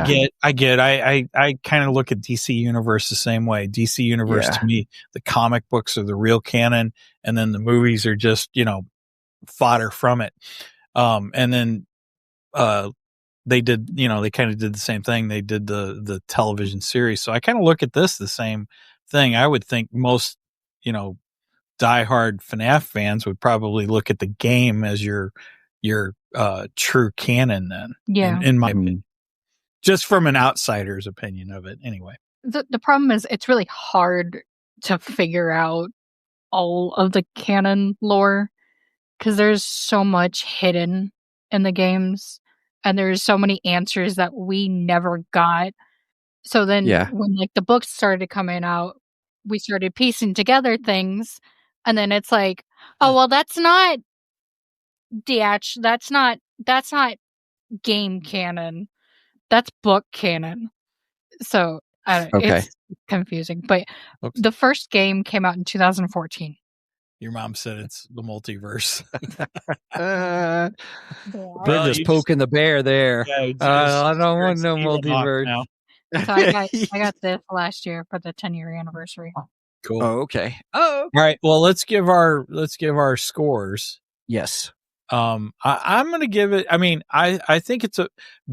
get. I kind of look at DC Universe the same way. DC Universe, to me, the comic books are the real canon, and then the movies are just, fodder from it. And then they did, they kind of did the same thing. They did the television series. So I kind of look at this the same thing. I would think most, diehard FNAF fans would probably look at the game as your true canon then. Yeah. In my opinion. Just from an outsider's opinion of it, anyway. The problem is it's really hard to figure out all of the canon lore because there's so much hidden in the games, and there's so many answers that we never got. So then, when the books started coming out, we started piecing together things, and then it's like, oh well, that's not game canon. That's book canon. So it's confusing. But the first game came out in 2014. Your mom said it's the multiverse. We're just poking the bear there. I don't want no multiverse. Now. So I got this last year for the 10-year anniversary. Cool. Oh, okay. All right. Well, let's give our scores. Yes. I'm going to give it. I mean, I think it's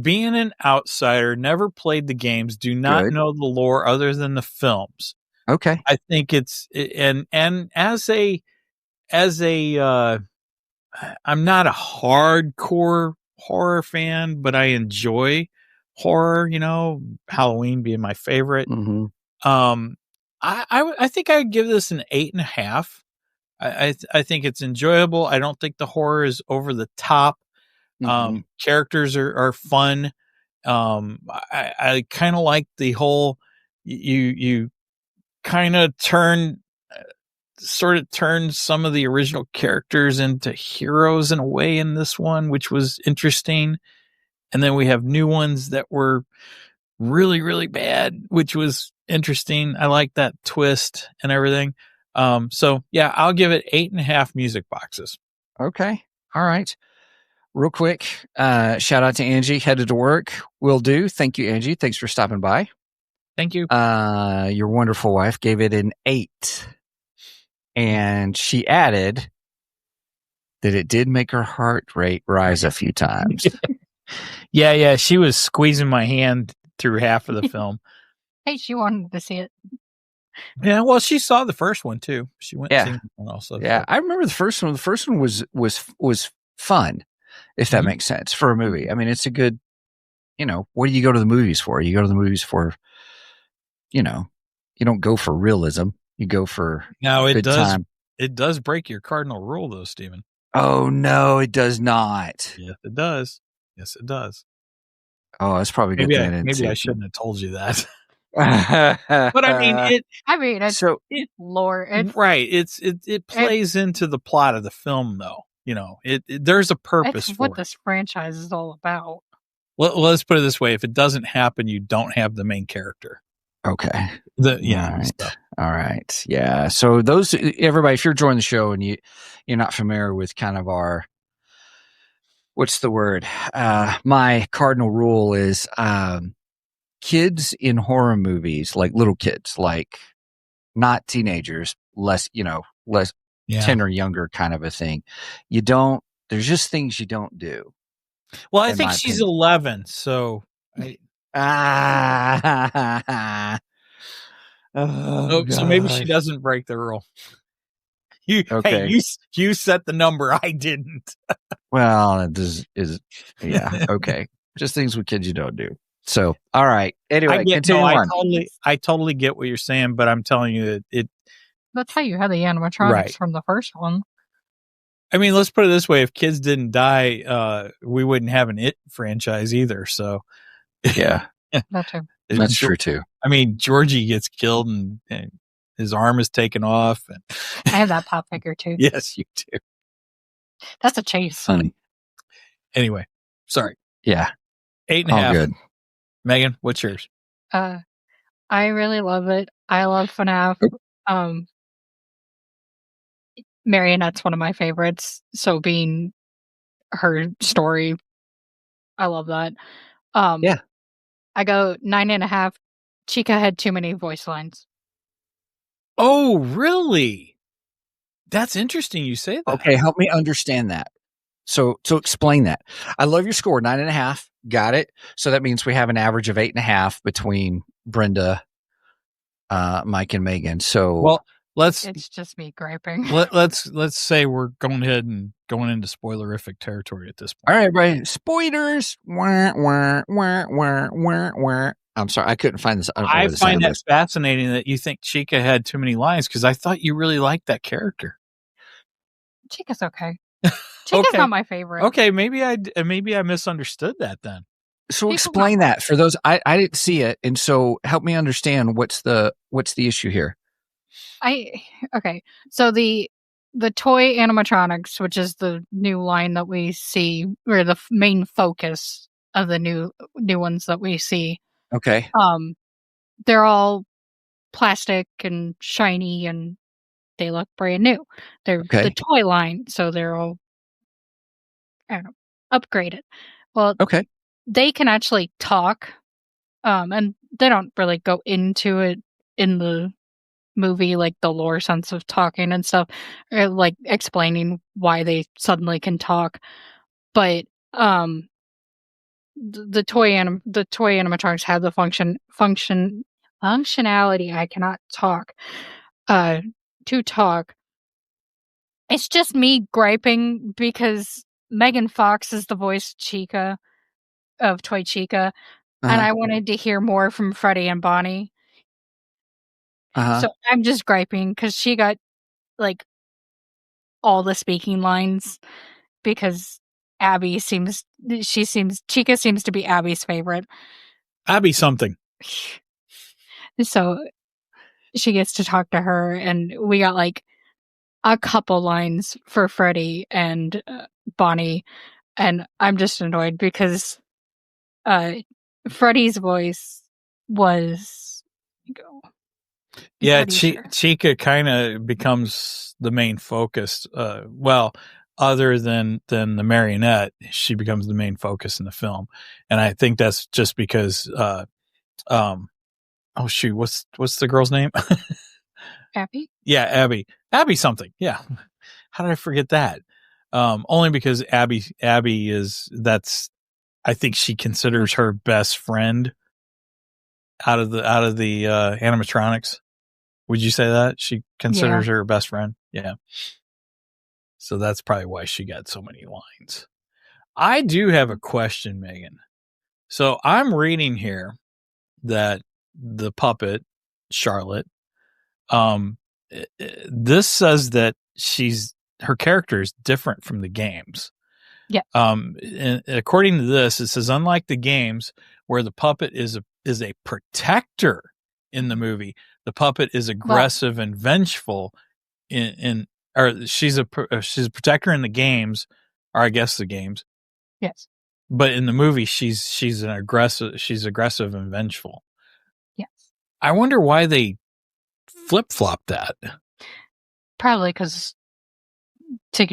being an outsider, never played the games, do not know the lore other than the films. Okay. I think it's and as a I'm not a hardcore horror fan, but I enjoy horror. Halloween being my favorite. Mm-hmm. I think I would give this an 8.5. I think it's enjoyable. I don't think the horror is over the top. Characters are fun. I kind of like the whole, you kind of turn some of the original characters into heroes in a way in this one, which was interesting. And then we have new ones that were really, really bad, which was interesting. I like that twist and everything. So yeah, I'll give it 8.5 music boxes. Okay. All right. Real quick, shout out to Angie, headed to work. Will do. Thank you, Angie. Thanks for stopping by. Thank you. Your wonderful wife gave it an 8. And she added that it did make her heart rate rise a few times. Yeah. She was squeezing my hand through half of the film. Hey, she wanted to see it. Yeah, well, she saw the first one too. She went and seen the one also. Yeah, I remember the first one. The first one was fun, if that makes sense, for a movie. I mean, it's a good, what do you go to the movies for? You go to the movies for, you don't go for realism. You go for good time. It does break your cardinal rule, though, Stephen. Oh no, it does not. Yes, it does. Yes, it does. Oh, that's probably good. Maybe I shouldn't have told you that. But I mean, it's lore. Right. It plays into the plot of the film, though. There's a purpose for what this franchise is all about. Well, let's put it this way: if it doesn't happen, you don't have the main character. Okay. All All right. Yeah. So those, everybody, if you're joining the show and you're not familiar with kind of our, what's the word? My cardinal rule is kids in horror movies, like little kids, like not teenagers, less 10 or younger kind of a thing. There's just things you don't do. Well, I think she's 11, so so maybe she doesn't break the rule. Okay. You set the number. I didn't. Well, yeah. Okay. Just things with kids you don't do. So, all right. Anyway, continue on. I totally get what you're saying, but I'm telling you that that's how you had the animatronics from the first one. I mean, let's put it this way: if kids didn't die, we wouldn't have an It franchise either. So, yeah, that's true too. I mean, Georgie gets killed and his arm is taken off. And I have that pop figure too. Yes, you do. That's a chase. Funny. Anyway, sorry. Yeah. 8.5. Good. Megan, what's yours? I really love it. I love FNAF. Marionette's one of my favorites. So being her story, I love that. Yeah. I go 9.5. Chica had too many voice lines. Oh, really? That's interesting you say that. Okay, help me understand that. So explain that. I love your score, 9.5. Got it. So that means we have an average of 8.5 between Brenda, Mike, and Megan. So it's just me griping. Let's say we're going ahead and going into spoilerific territory at this point. All right, everybody. Spoilers. Wah, wah, wah, wah, wah, wah. I'm sorry, I couldn't find this. I find that fascinating that you think Chica had too many lines because I thought you really liked that character. Chica's okay. Chica's not my favorite. Okay, maybe I misunderstood that then. So explain that for those I didn't see it, and so help me understand what's the issue here. So the toy animatronics, which is the new line that we see, or the main focus of the new ones that we see. Okay. They're all plastic and shiny, and they look brand new. They're the toy line, so they're all, I don't know, upgraded. Well, they can actually talk, and they don't really go into it in the movie, like the lore sense of talking and stuff, or like explaining why they suddenly can talk. But the toy animatronics have the functionality. I cannot talk. To talk. It's just me griping because Megan Fox is the voice Chica of Toy Chica, and I wanted to hear more from Freddy and Bonnie. So I'm just griping because she got like all the speaking lines because Chica seems to be Abby's favorite. Abby something. So she gets to talk to her, and we got like a couple lines for Freddy and Bonnie, and I'm just annoyed because Freddy's voice was Chica kind of becomes the main focus. Other than the marionette, she becomes the main focus in the film, and I think that's just because oh shoot, what's the girl's name? Abby? Yeah, Abby something. Yeah. How did I forget that? Only because Abby I think she considers her best friend out of the animatronics. Would you say that? She considers her best friend? Yeah. So that's probably why she got so many lines. I do have a question, Megan. So I'm reading here that the puppet, Charlotte, this says that her character is different from the games. Yeah. And according to this, it says unlike the games where the puppet is a protector in the movie, the puppet is aggressive and vengeful or she's a protector in the games, or I guess the games. Yes. But in the movie, she's aggressive and vengeful. Yes. I wonder why they flip-flopped that. Probably because to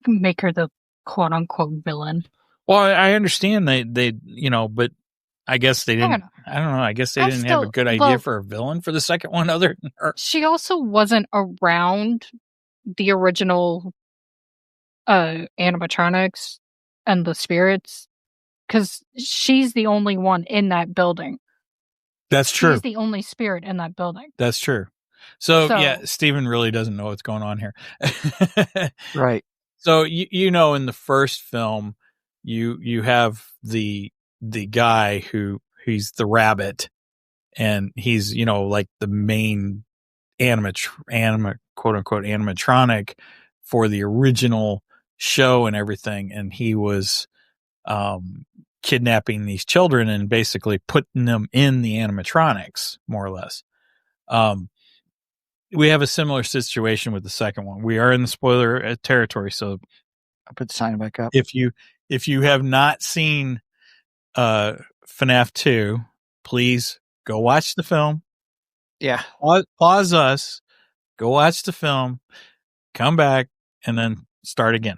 make her the quote-unquote villain. Well, I understand they but I guess they didn't. know. I don't know. I guess they didn't have a good idea for a villain for the second one other than her. She also wasn't around the original animatronics and the spirits because she's the only one in that building. That's true. She's the only spirit in that building. That's true. So yeah, Steven really doesn't know what's going on here. Right. So in the first film, you have the guy who he's the rabbit, and he's like the main quote unquote animatronic for the original show and everything, and he was kidnapping these children and basically putting them in the animatronics, more or less. We have a similar situation with the second one. We are in the spoiler territory, so I'll put the sign back up. If you have not seen FNAF 2, please go watch the film. Yeah. Pause us, go watch the film, come back, and then start again.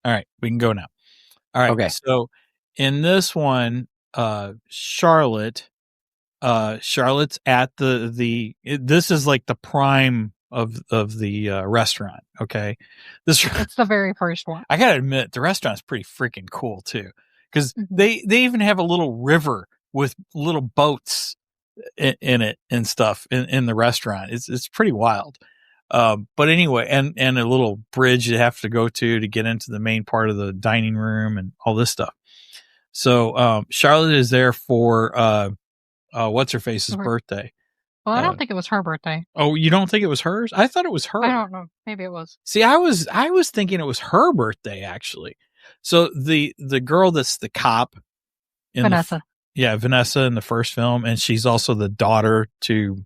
All right, we can go now. All right. Okay. So in this one, Charlotte's at this is like the prime of the restaurant. Okay. It's the very first one. I gotta admit, the restaurant's pretty freaking cool too. Cause they even have a little river with little boats in it and stuff in the restaurant. It's pretty wild. But anyway, and a little bridge you have to go to get into the main part of the dining room and all this stuff. So, Charlotte is there for, what's her face's birthday. Well, I don't think it was her birthday. Oh, you don't think it was hers? I thought it was her. I don't know. Maybe it was. See, I was thinking it was her birthday actually. So the girl that's the cop in Vanessa. Vanessa in the first film, and she's also the daughter to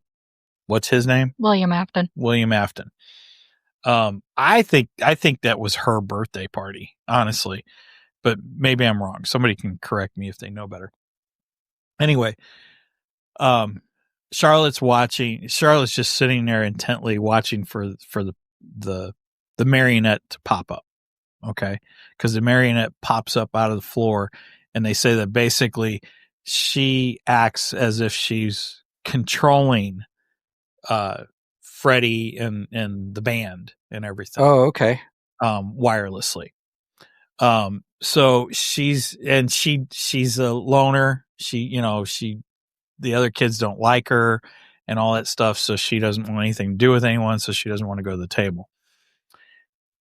what's his name? William Afton. I think that was her birthday party, honestly. But maybe I'm wrong. Somebody can correct me if they know better. Anyway, Charlotte's just sitting there intently watching for the marionette to pop up. Okay. Cause the marionette pops up out of the floor, and they say that basically she acts as if she's controlling, Freddy and the band and everything. Oh, okay. Wirelessly. So she's a loner. The other kids don't like her and all that stuff. So she doesn't want anything to do with anyone. So she doesn't want to go to the table.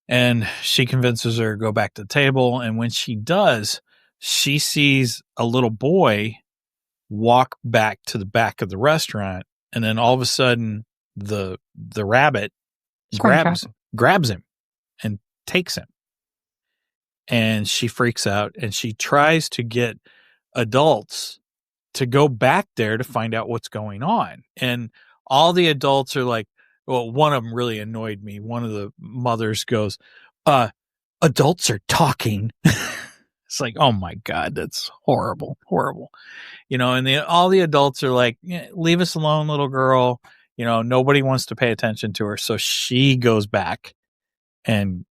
And she convinces her to go back to the table. And when she does, she sees a little boy walk back to the back of the restaurant. And then all of a sudden the rabbit grabs him and takes him. And she freaks out, and she tries to get adults to go back there to find out what's going on. And all the adults are like, well, one of them really annoyed me. One of the mothers goes, adults are talking. It's like, oh my God, that's horrible. And all the adults are like, leave us alone, little girl. Nobody wants to pay attention to her. So she goes back and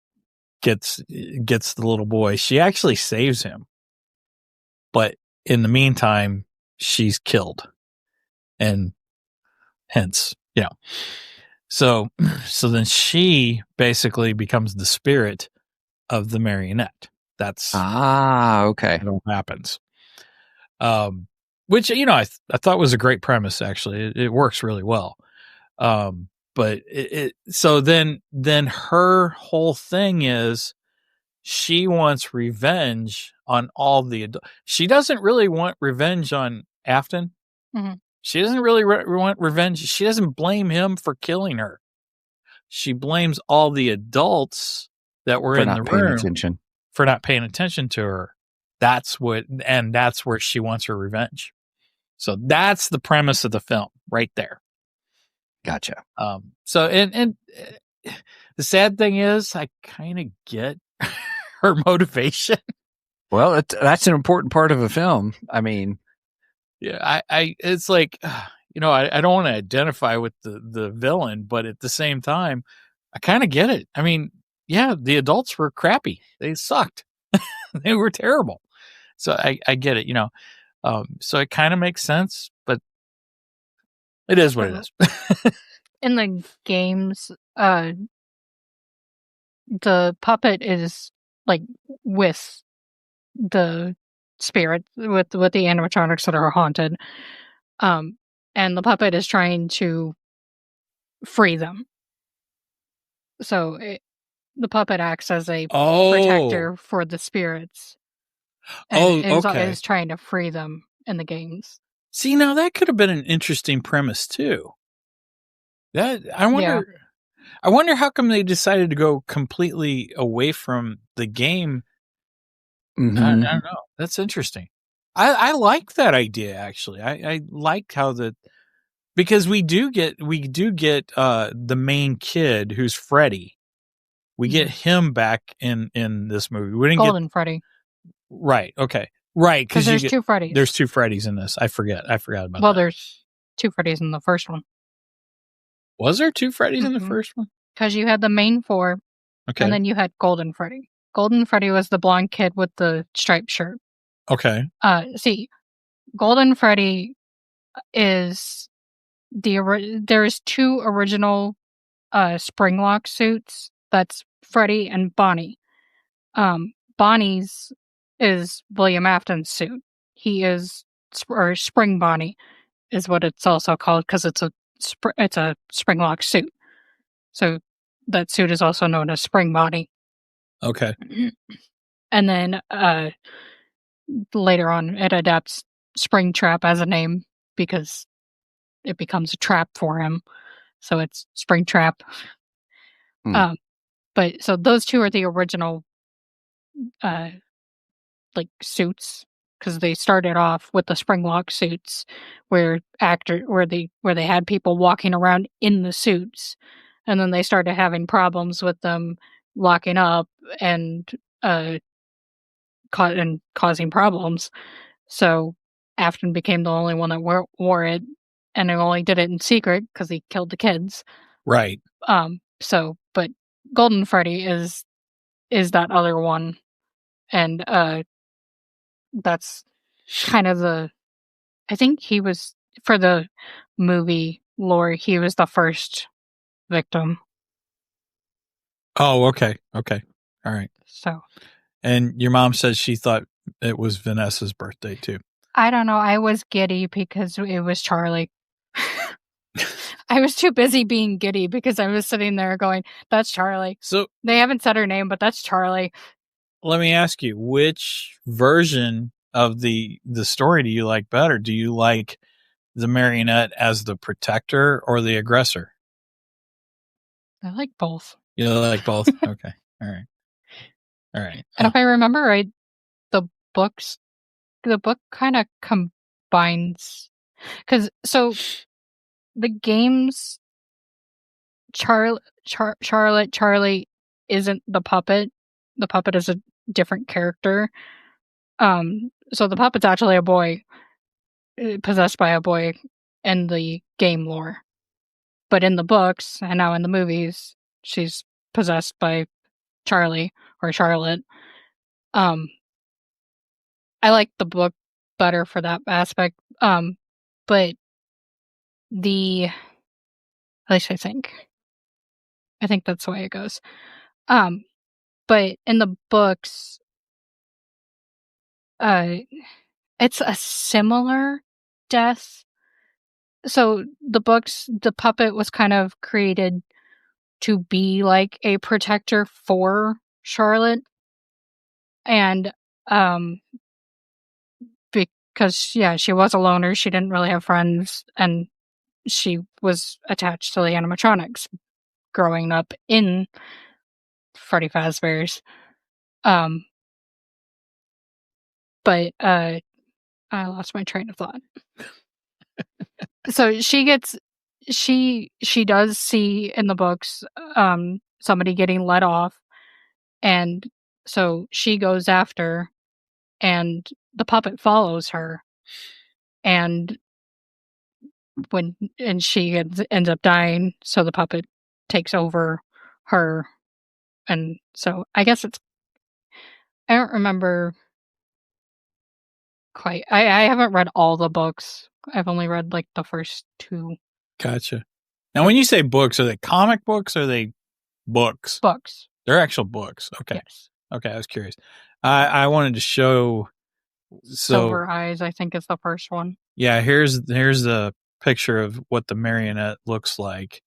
gets the little boy. She actually saves him. But in the meantime, she's killed. And hence, So then she basically becomes the spirit of the marionette. That's okay. What happens. Which I thought was a great premise. Actually, it works really well. But so then her whole thing is she wants revenge on all the she doesn't really want revenge on Afton. Mm-hmm. She doesn't really want revenge. She doesn't blame him for killing her. She blames all the adults that were in the room for not paying attention to her. That's where she wants her revenge. So that's the premise of the film right there. Gotcha. So and the sad thing is, I kind of get her motivation. Well, that's an important part of a film. I mean, yeah, I it's like, I don't want to identify with the villain, but at the same time, I kind of get it. I mean, yeah, the adults were crappy. They sucked. They were terrible. So I get it, so it kind of makes sense, but it is what it is. In the games, the puppet is like with the spirit, with the animatronics that are haunted. And the puppet is trying to free them. So the puppet acts as a protector for the spirits. And is trying to free them in the games. See, now that could have been an interesting premise too. I wonder how come they decided to go completely away from the game. Mm-hmm. I don't know. That's interesting. I like that idea actually. I like how because we do get the main kid who's Freddy. We get him back in this movie. We didn't Golden Freddy. Right. Okay. Right. Because there's two Freddys. There's two Freddys in this. I forgot about that. Well, there's two Freddys in the first one. Was there two Freddys in the first one? Because you had the main four. Okay. And then you had Golden Freddy. Golden Freddy was the blonde kid with the striped shirt. Okay. See, Golden Freddy is there's two original Springlock suits. That's Freddy and Bonnie. Bonnie's is William Afton's suit. He is, or Spring Bonnie is what it's also called because it's a Springlock suit. So that suit is also known as Spring Bonnie. Okay. And then later on, it adapts Springtrap as a name because it becomes a trap for him. So it's Springtrap. But so those two are the original suits, because they started off with the Springlock suits where they had people walking around in the suits, and then they started having problems with them locking up and causing problems. So Afton became the only one that wore it, and he only did it in secret because he killed the kids. Right. But Golden Freddy is that other one, and that's kind of I think he was, for the movie lore, he was the first victim. Oh, okay. All right. So. And your mom says she thought it was Vanessa's birthday too. I don't know. I was giddy because it was Charlie. I was too busy being giddy because I was sitting there going, that's Charlie. So they haven't said her name, but that's Charlie. Let me ask you, which version of the story do you like better? Do you like the marionette as the protector or the aggressor? I like both. You like both? Okay. All right. And if I remember right, the book kind of combines, because the games, Charlie isn't the puppet. The puppet is a different character. So the puppet's actually a boy, possessed by a boy in the game lore. But in the books, and now in the movies, she's possessed by Charlie or Charlotte. I like the book better for that aspect. But at least I think that's the way it goes. But in the books, it's a similar death. So the books, the puppet was kind of created to be like a protector for Charlotte. And because she was a loner, she didn't really have friends, and she was attached to the animatronics growing up in Freddy Fazbear's. But I lost my train of thought. So she does see in the books somebody getting let off, and so she goes after, and the puppet follows her, and and she ends up dying, so the puppet takes over her, and so I guess it's. I don't remember quite. I haven't read all the books. I've only read like the first 2 Gotcha. Now, when you say books, are they comic books or are they books? books. They're actual books. Okay. Yes. Okay, I was curious. I wanted to show. Silver Eyes, I think, is the first one. Yeah, here's a picture of what the marionette looks like,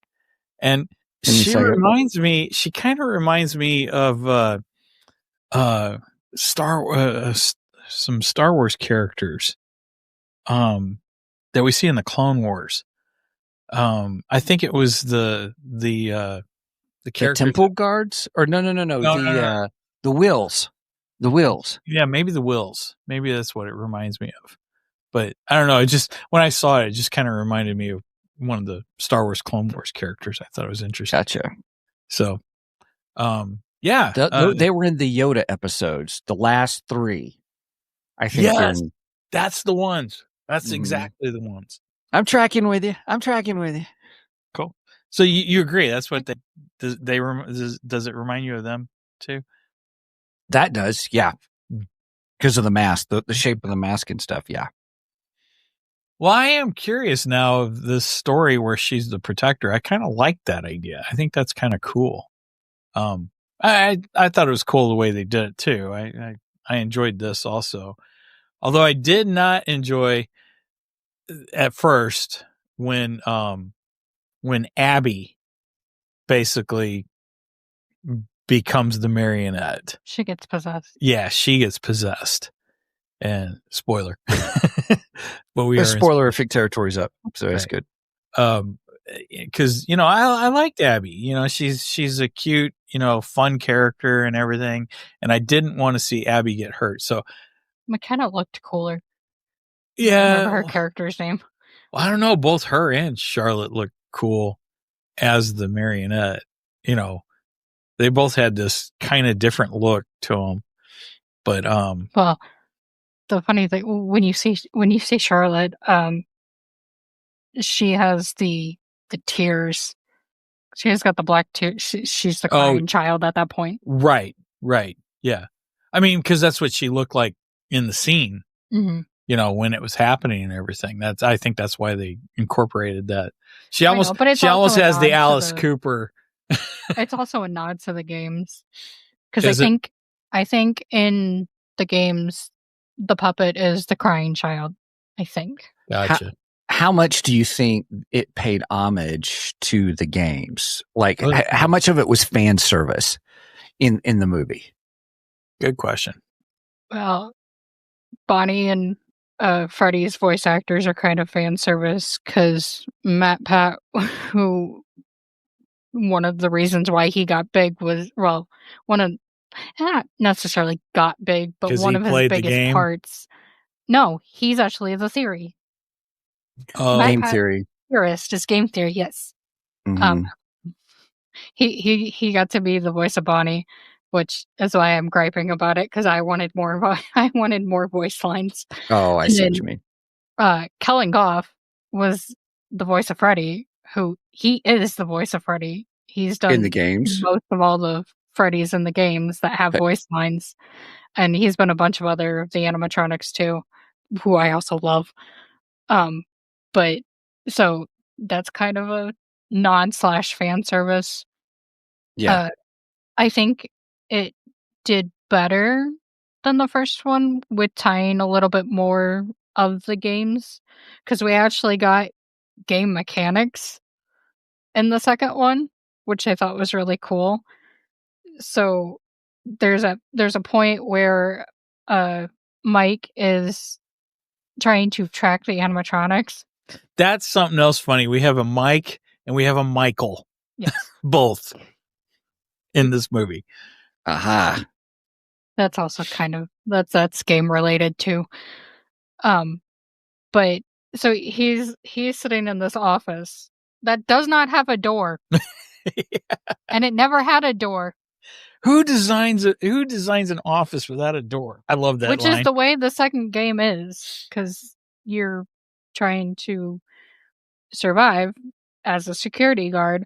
and she kind of reminds me of some Star Wars characters that we see in the Clone Wars. I think it was the temple guards, or no. The Wills. The Wills. Yeah, maybe the Wills. Maybe that's what it reminds me of. But I don't know. It just, when I saw it, it just kind of reminded me of one of the Star Wars Clone Wars characters. I thought it was interesting. Gotcha. So, yeah. They were in the Yoda episodes, the last 3. I think. Yes, that's the ones. That's exactly the ones. I'm tracking with you. Cool. So you agree? That's what does it remind you of them too? That does, yeah. Because of the mask, the shape of the mask and stuff, yeah. Well, I am curious now of this story where she's the protector. I kind of like that idea. I think that's kind of cool. I thought it was cool the way they did it too. I enjoyed this also. Although I did not enjoy at first when Abby basically becomes the marionette. She gets possessed. Yeah, she gets possessed. And spoiler. But we are spoilerific territory's up, so that's good. Because I liked Abby. She's a cute, fun character and everything, and I didn't want to see Abby get hurt. So McKenna looked cooler. Yeah, I remember her character's name. Well, I don't know. Both her and Charlotte looked cool as the marionette. They both had this kind of different look to them. But well, the funny thing when you see Charlotte, she has the tears. She has got the black tears. She's the crying child at that point. Right. Yeah. I mean, because that's what she looked like in the scene. Mm-hmm. When it was happening and everything. I think that's why they incorporated that. She almost has the Alice Cooper. It's also a nod to the games, because I think in the games the puppet is the crying child. I think. Gotcha. How much do you think it paid homage to the games? Like, how much of it was fan service in the movie? Good question. Well, Bonnie and Freddy's voice actors are kind of fan service, because Matt Pat, who one of the reasons why he got big was, well, not necessarily got big, but one of his biggest parts. No, he's actually the theory. Game theory. Theorist is game theory, yes. Mm-hmm. He got to be the voice of Bonnie, which is why I'm griping about it, because I wanted more voice lines. Oh, I see what you mean. Kellen Goff was the voice of Freddy, who he is the voice of Freddy. He's done in the games most of all the Freddys in the games that have voice lines, and he's been a bunch of other of the animatronics too, who I also love. But so that's kind of a non/fan service. Yeah. I think it did better than the first one with tying a little bit more of the games, because we actually got game mechanics in the second one, which I thought was really cool. So there's a point where Mike is trying to track the animatronics. That's something else funny. We have a Mike and we have a Michael. Yes. Both in this movie. Aha. That's also kind of that's game related too. But so he's sitting in this office that does not have a door. Yeah. And it never had a door. Who designs an office without a door? I love that Which line. is the way the second game is, because you're trying to survive as a security guard.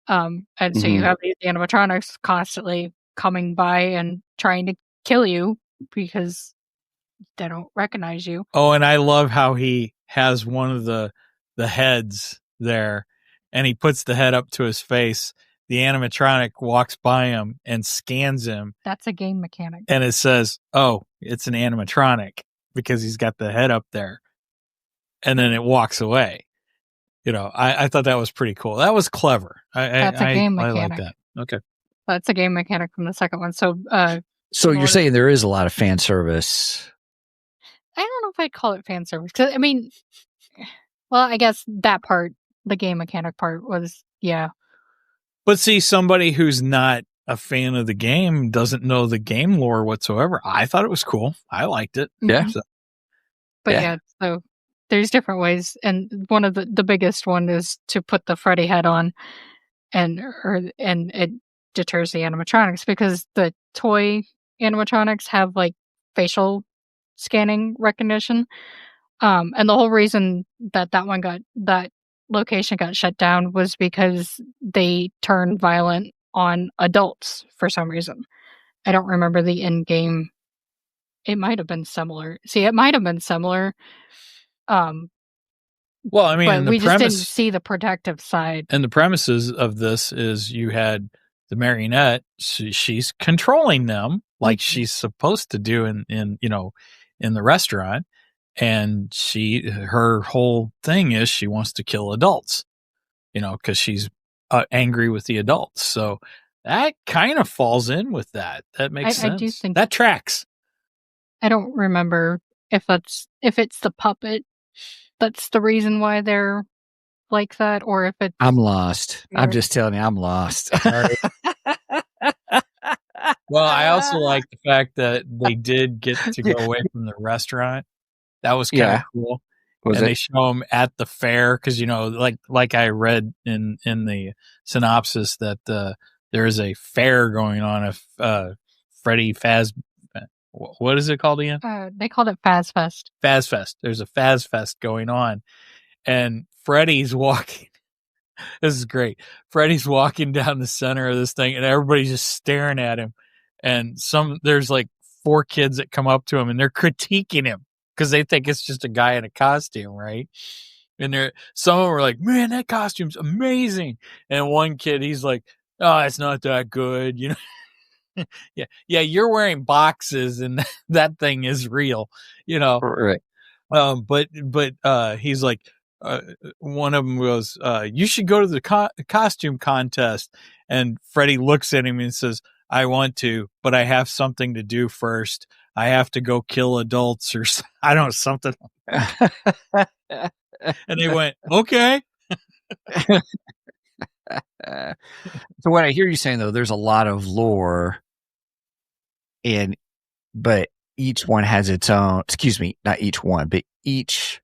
And so you have these animatronics constantly coming by and trying to kill you because they don't recognize you. Oh, and I love how he has one of the heads there, and he puts the head up to his face. The animatronic walks by him and scans him. That's a game mechanic. And it says, oh, it's an animatronic because he's got the head up there. And then it walks away. You know, I thought that was pretty cool. That was clever. That's a game I mechanic. like that. Okay. That's a game mechanic from the second one. So, So you're saying there is a lot of fan service? I don't know if I'd call it fan service. 'Cause, I mean, well, I guess that part, the game mechanic part was, yeah. But see, somebody who's not a fan of the game doesn't know the game lore whatsoever. I thought it was cool. I liked it. Yeah. So, But yeah, so there's different ways. And one of the biggest one is to put the Freddy head on and it deters the animatronics because the toy animatronics have like facial scanning recognition. And the whole reason that location got shut down was because they turned violent on adults for some reason. I don't remember the in-game. It might have been similar. It might have been similar. well, I mean, but we the just premise didn't see the protective side. and the premises of this is you had the marionette. She's controlling them like she's supposed to do in the restaurant. And her whole thing is she wants to kill adults, because she's angry with the adults. So that kind of falls in with that. That makes sense. I do think that tracks. I don't remember if it's the puppet that's the reason why they're like that, or if it's. I'm lost. I'm just telling you, I'm lost. Well, I also like the fact that they did get to go away from the restaurant. That was kind of cool. They show them at the fair because like I read in the synopsis that there is a fair going on. Freddy Faz, what is it called again? They called it Faz Fest. Faz Fest. There's a Faz Fest going on, and Freddy's walking. This is great. Freddy's walking down the center of this thing, and everybody's just staring at him. And there's like 4 kids that come up to him, and they're critiquing him because they think it's just a guy in a costume, right? And some of them were like, "Man, that costume's amazing." And one kid, he's like, "Oh, it's not that good," yeah, you're wearing boxes, and that thing is real, Right. But he's like, one of them goes, "You should go to the costume contest." And Freddy looks at him and says, "I want to, but I have something to do first. I have to go kill adults," or I don't know, something. And they went, "Okay." So what I hear you saying, though, there's a lot of lore, but each one has its own. Excuse me, not each one, but each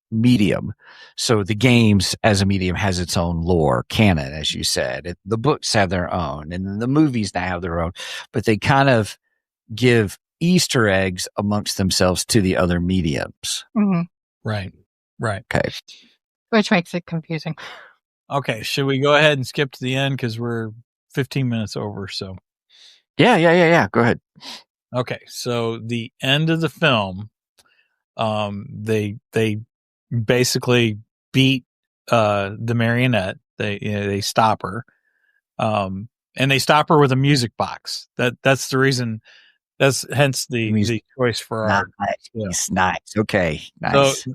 medium. So the games as a medium has its own lore, canon, as you said. The books have their own, and the movies now have their own, but they kind of give Easter eggs amongst themselves to the other mediums. Mm-hmm. Right. Okay. Which makes it confusing. Okay, should we go ahead and skip to the end because we're 15 minutes over? So Yeah. Go ahead. Okay, so the end of the film, they basically beat the marionette. They stop her, and they stop her with a music box. That's the reason. That's hence the choice for our nice. Okay, nice. So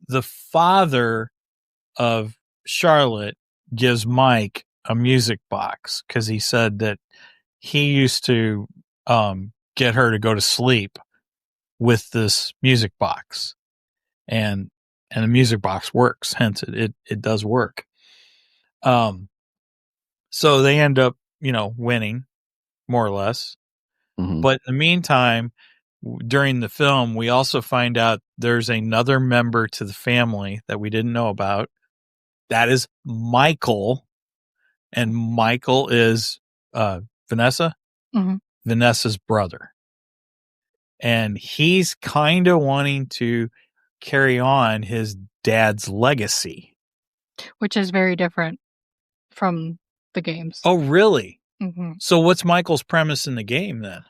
the father of Charlotte gives Mike a music box because he said that he used to get her to go to sleep with this music box, and the music box works. Hence, it does work. So they end up, winning more or less. Mm-hmm. But in the meantime, during the film, we also find out there's another member to the family that we didn't know about. That is Michael, and Michael is Vanessa, Vanessa's brother, and he's kind of wanting to carry on his dad's legacy. which is very different from the games. Oh, really? Mm-hmm. So what's Michael's premise in the game then?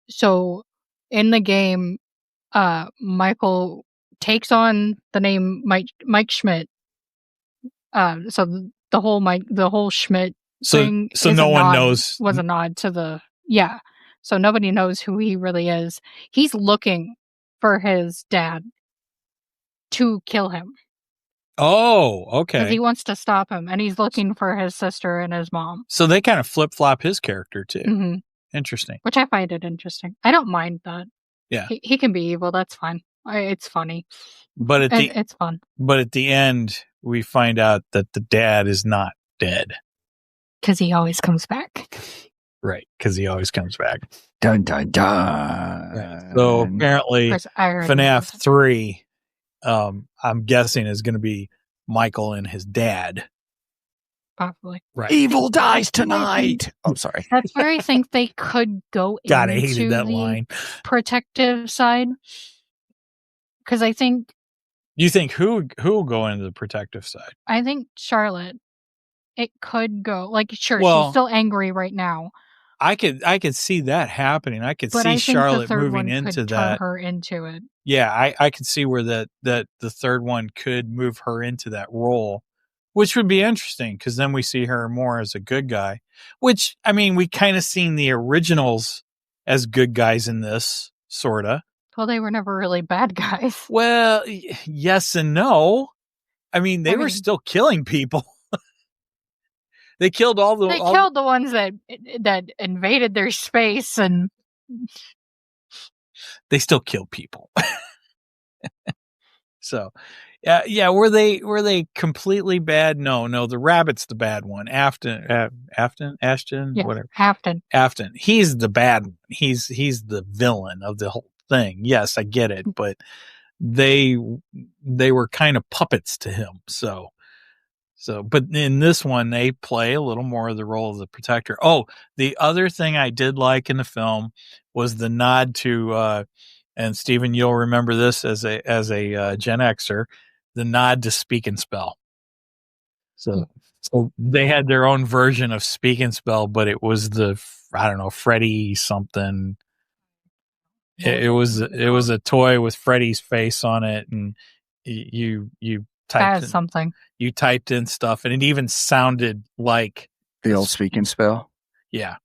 So in the game, Michael takes on the name Mike Schmidt. So the whole Schmidt thing. So no one knows. Was a nod to the So nobody knows who he really is. He's looking for his dad to kill him. Oh, okay. Because he wants to stop him, and he's looking for his sister and his mom. So they kind of flip-flop his character, too. Mm-hmm. Interesting. Which I find it interesting. I don't mind that. Yeah. He can be evil. That's fine. It's funny. But it's fun. But at the end, we find out that the dad is not dead. Because he always comes back. Right, because he always comes back. Dun, dun, dun. Right. So apparently, FNAF 3, I'm guessing, is going to be Michael and his dad. Possibly. Right. Evil dies tonight. I'm sorry. That's where I think they could go God, I into hated that the line. Protective side. Because I think... You think who will go into the protective side? I think Charlotte. It could go. Like, sure, Well, she's still angry right now. I could see that happening. I could see Charlotte moving into that. Turn her into it. Yeah, I could see where that the third one could move her into that role, which would be interesting because then we see her more as a good guy. Which, I mean, we kind of seen the originals as good guys in this, sorta. Well, they were never really bad guys. Well, yes and no. I mean, they were still killing people. They killed killed the ones that invaded their space, and they still kill people. So, yeah. Were they completely bad? No. The rabbit's the bad one. Ashton, yeah, whatever. Afton. He's the bad one. He's the villain of the whole thing. Yes, I get it, but they were kind of puppets to him. So, but in this one, they play a little more of the role of the protector. Oh, the other thing I did like in the film was the nod to, and Stephen, you'll remember this as a Gen Xer, the nod to Speak and Spell. So they had their own version of Speak and Spell, but it was Freddy something. It was a toy with Freddy's face on it, and you typed something. You typed in stuff, and it even sounded like the old Speak and Spell. Yeah,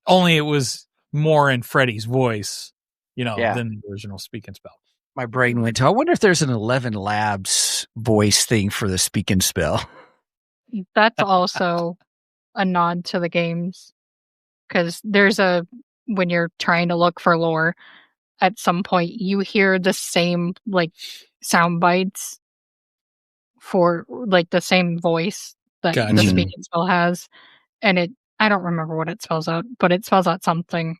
only it was more in Freddy's voice, than the original Speak and Spell. My brain went to, I wonder if there's an 11 Labs voice thing for the Speak and Spell. That's also a nod to the games, because when you're trying to look for lore, at some point you hear the same sound bites for the same voice that the Speak and Spell has, and I don't remember what it spells out, but it spells out something,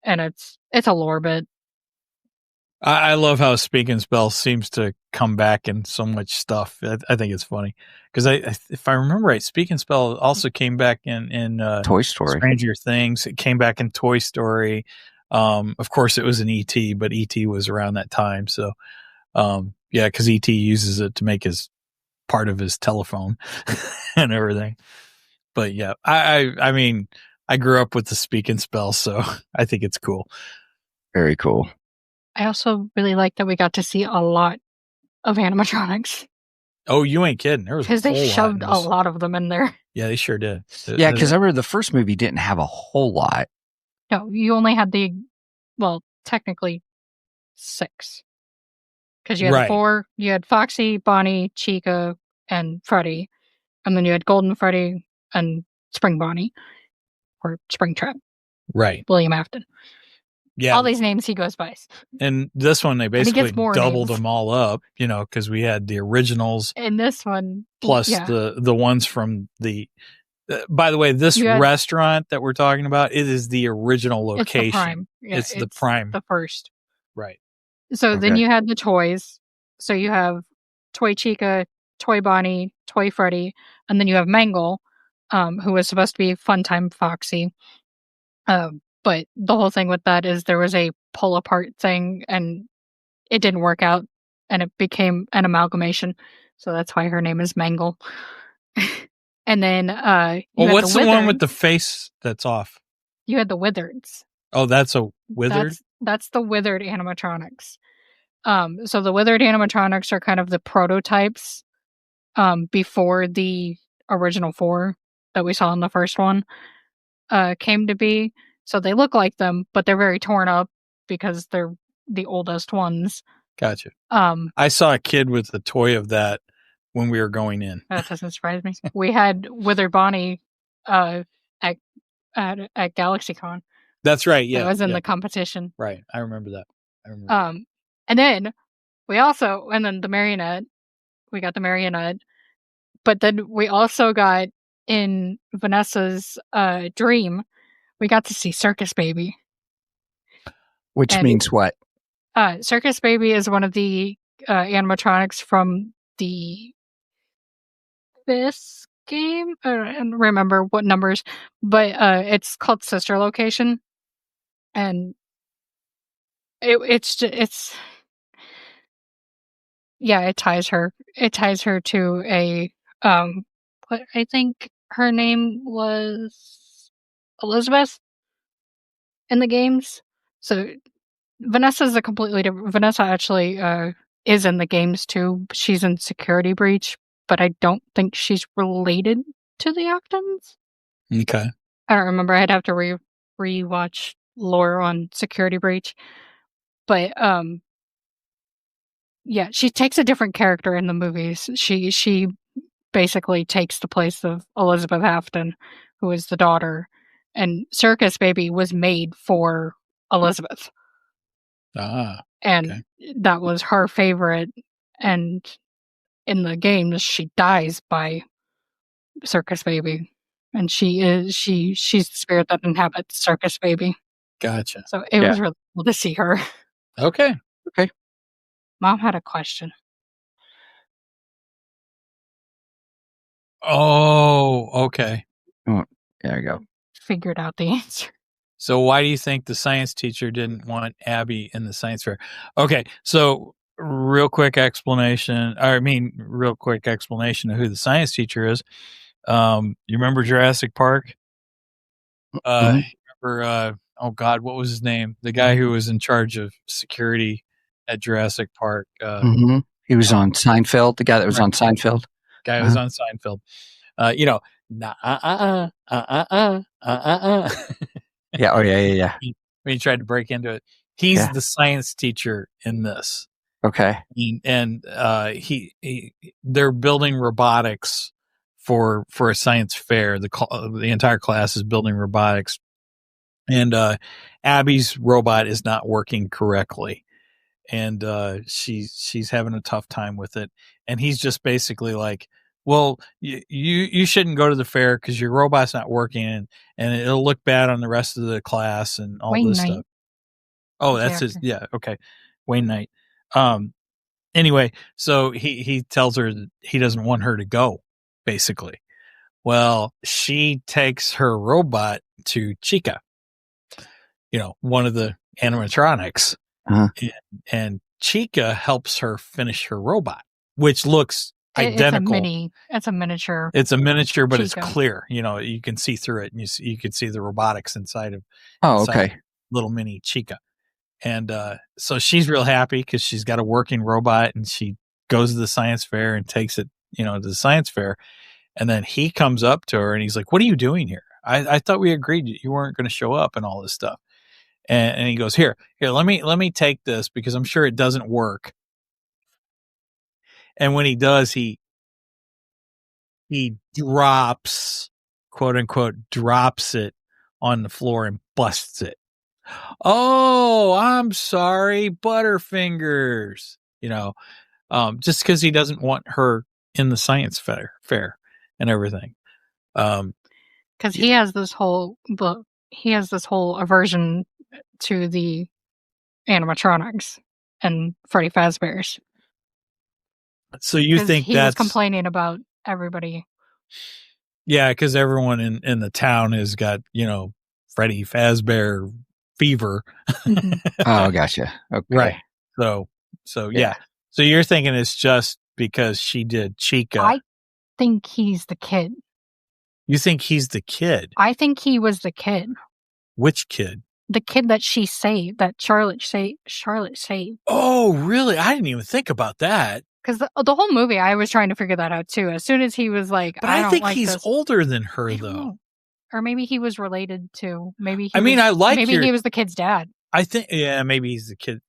and it's a lore bit. I love how Speak and Spell seems to come back in so much stuff. I think it's funny because if I remember right, Speak and Spell also came back in Toy Story, Stranger Things. It came back in Toy Story. Of course, it was in E.T., but E.T. was around that time, so. Yeah, because E.T. uses it to make his part of his telephone and everything. But yeah, I mean, I grew up with the Speak and Spell, so I think it's cool. Very cool. I also really like that we got to see a lot of animatronics. Oh, you ain't kidding. There was because they shoved a lot of them in there. Yeah, they sure did. Yeah, because I remember the first movie didn't have a whole lot. No, you only had technically 6. Because you had 4, you had Foxy, Bonnie, Chica, and Freddy. And then you had Golden Freddy and Spring Bonnie. Or Springtrap. Right. William Afton. Yeah. All these names he goes by. And this one, they basically doubled them all up, because we had the originals. In this one. Plus the ones from the... by the way, this restaurant that we're talking about, it is the original location. It's the Prime. Yeah, it's the Prime. The first. Right. So then you had the toys. So you have Toy Chica, Toy Bonnie, Toy Freddy, and then you have Mangle, who was supposed to be Funtime Foxy. But the whole thing with that is there was a pull apart thing, and it didn't work out, and it became an amalgamation. so that's why her name is Mangle. And then what's the one with the face that's off? You had the Wizards. Oh, that's a wizard? That's the withered animatronics. So the withered animatronics are kind of the prototypes before the original 4 that we saw in the first one came to be. So they look like them, but they're very torn up because they're the oldest ones. Gotcha. I saw a kid with a toy of that when we were going in. That doesn't surprise me. We had Withered Bonnie at GalaxyCon. That's right. Yeah, it was in the competition. Right, I remember that. And then the marionette. We got the marionette, but then we also got in Vanessa's dream. We got to see Circus Baby. Which means what? Circus Baby is one of the animatronics from the 5th game. I don't remember what numbers, but it's called Sister Location, and it ties her. It ties her to a what I think her name was Elizabeth in the games. So Vanessa's a completely different. Vanessa actually is in the games too. She's in Security Breach, but I don't think she's related to the Octans. Okay. I don't remember. I'd have to rewatch lore on Security Breach, but she takes a different character in the movies. She basically takes the place of Elizabeth Afton, who is the daughter, and Circus Baby was made for Elizabeth. And that was her favorite, and in the games she dies by Circus Baby, and she's the spirit that inhabits Circus Baby. Gotcha. So it was really cool to see her. Okay. Mom had a question. Oh, okay. Oh, there you go. Figured out the answer. So why do you think the science teacher didn't want Abby in the science fair? Okay, so real quick explanation of who the science teacher is. You remember Jurassic Park? Remember, oh God, what was his name? The guy who was in charge of security at Jurassic Park. He was on Seinfeld. The guy that was on Seinfeld. Was on Seinfeld. Yeah. Oh, yeah. When he tried to break into it, he's the science teacher in this. Okay. And they're building robotics for a science fair. The entire class is building robotics, and Abby's robot is not working correctly, and she's having a tough time with it. And he's just basically like, well, you shouldn't go to the fair because your robot's not working, and it'll look bad on the rest of the class and all this stuff. Oh, that's his. Yeah. Okay. Wayne Knight. Anyway, so he tells her that he doesn't want her to go, basically. Well, she takes her robot to Chica, one of the animatronics, and Chica helps her finish her robot, which looks identical. It's a miniature. It's a miniature, but Chica. It's clear. You can see through it, and you can see the robotics inside of. Little mini Chica. And so she's real happy because she's got a working robot, and she goes to the science fair and takes it, to the science fair. And then he comes up to her and he's like, "What are you doing here? I thought we agreed you weren't going to show up and all this stuff." And he goes, here, let me take this because I'm sure it doesn't work. And when he does, he drops, quote unquote, drops it on the floor and busts it. Oh, I'm sorry, Butterfingers. Just because he doesn't want her in the science fair and everything. Because he has this whole aversion to the animatronics and Freddy Fazbear's. So you think he was complaining about everybody? Yeah, because everyone in the town has got Freddy Fazbear fever. Oh, gotcha. Okay. Right. So yeah. So you're thinking it's just because she did Chica. I think he's the kid. You think he's the kid? I think he was the kid. Which kid? The kid that she saved, that Charlotte saved. Oh, really? I didn't even think about that. Because the whole movie, I was trying to figure that out too. As soon as he was like, but I don't think like he's this. older than her, I don't though. know. Or maybe he was related to. Maybe he I mean, maybe he was the kid's dad. I think, yeah, maybe he's the kid.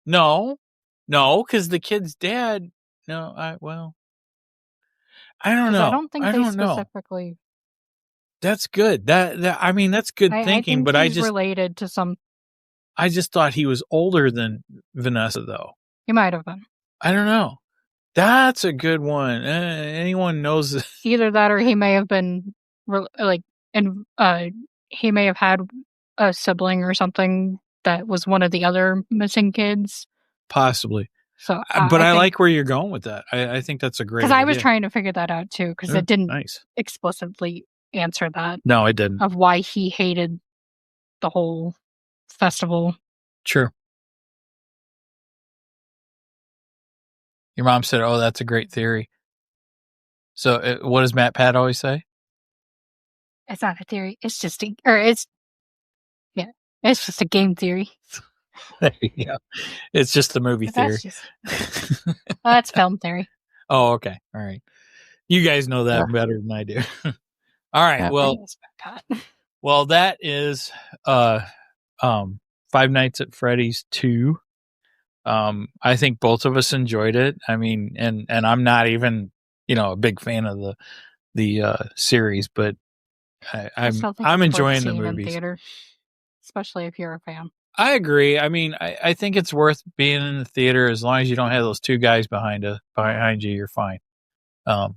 No, because the kid's dad. No, I don't know. I don't think they specifically. That's good. I mean, that's good thinking. I think but he's related to some. I just thought he was older than Vanessa, though. He might have been. I don't know. That's a good one. Anyone knows this? Either that, or he may have been he may have had a sibling or something that was one of the other missing kids. Possibly. So, but I like where you're going with that. I think that's a great. Because I was trying to figure that out too, because it didn't explicitly answer that. No, it didn't. Of why he hated the whole festival. Sure. Your mom said, "Oh, that's a great theory." So, what does Matt Pat always say? It's not a theory. It's just it's just a game theory. There you go. It's just the movie theory. That's film theory. Oh, okay. All right. You guys know that better than I do. All right. Well, that is Five Nights at Freddy's 2. I think both of us enjoyed it. I mean, and I'm not even, a big fan of the series, but I'm enjoying the movies. In theater, especially if you're a fan. I agree. I mean, I think it's worth being in the theater as long as you don't have those two guys behind you. You're fine. Yeah.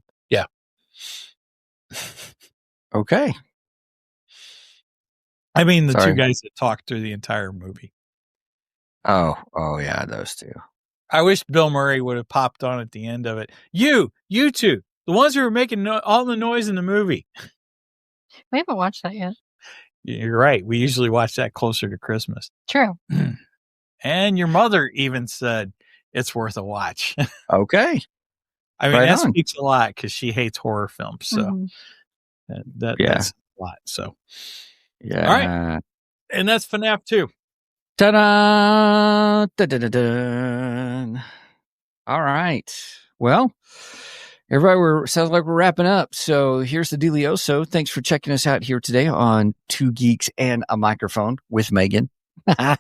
Okay. I mean, the two guys that talked through the entire movie. Oh yeah, those two. I wish Bill Murray would have popped on at the end of it. You two, the ones who were making all the noise in the movie. We haven't watched that yet. You're right. We usually watch that closer to Christmas. True. And your mother even said it's worth a watch. Okay. I mean, that speaks a lot because she hates horror films. So that's a lot. So, yeah. All right. And that's FNAF 2. Ta-da! Da-da-da-da. All right. Well, everybody, sounds like we're wrapping up. So here's the dealioso. Thanks for checking us out here today on Two Geeks and a Microphone with Megan. Real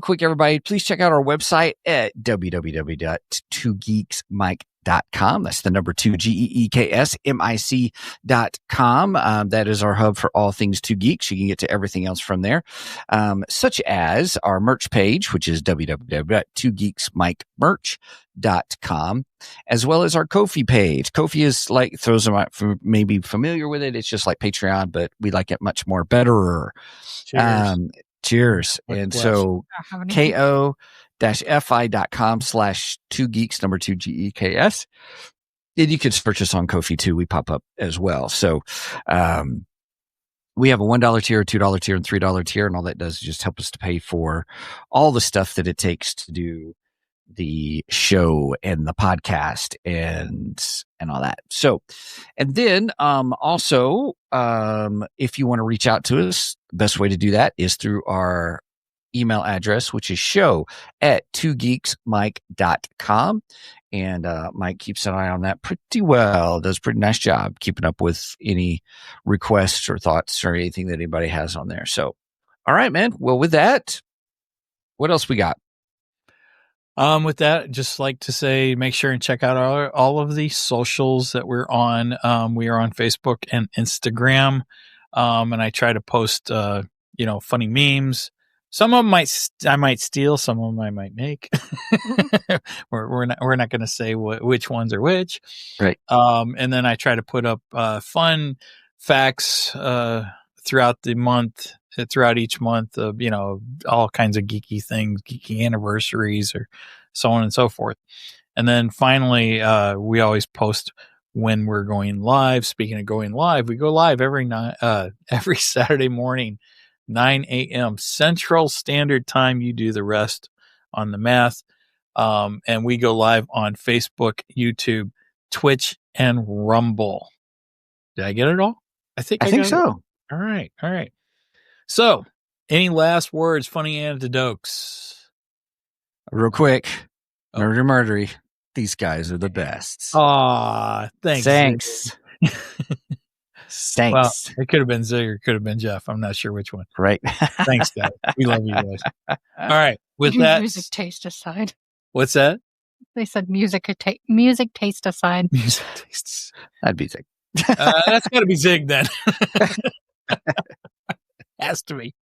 quick, everybody, please check out our website at www.twogeeksmic.com. That's the number 2 GEEKSMIC.com. That is our hub for all things Two Geeks. You can get to everything else from there, such as our merch page, which is www.twogeeksmicmerch.com, as well as our Ko-fi page. Ko-fi is like, those are maybe familiar with it. It's just like Patreon, but we like it much more better. Cheers. And so ko-fi.com/2geeks, number 2 GEKS. And you could purchase on Ko-fi too. We pop up as well. So, we have a $1 tier, $2 tier, and $3 tier. And all that does is just help us to pay for all the stuff that it takes to do the show and the podcast and all that. So, and then, also, if you want to reach out to us, the best way to do that is through our email address, which is show@twogeeksmic.com. And, Mike keeps an eye on that pretty well, does a pretty nice job keeping up with any requests or thoughts or anything that anybody has on there. So, all right, man. Well, with that, what else we got? With that, just like to say, make sure and check out all of the socials that we're on. We are on Facebook and Instagram. And I try to post, funny memes. Some of them I might steal. Some of them I might make. we're not going to say which ones are which. Right. And then I try to put up, fun facts, throughout each month of, all kinds of geeky things, geeky anniversaries or so on and so forth. And then finally, we always post when we're going live. Speaking of going live, we go live every Saturday morning, 9 a.m. Central Standard Time. You do the rest on the math. And we go live on Facebook, YouTube, Twitch, and Rumble. Did I get it all? I think so. All right. So, any last words, funny anecdotes? Real quick, murdery. These guys are the best. Aw, thanks. Thanks. Well, it could have been Zig or it could have been Jeff. I'm not sure which one. Right. Thanks, guys. We love you guys. All right. With that, music taste aside. What's that? They said music taste aside. Music tastes. That'd be Zig. That's got to be Zig then. Has to be.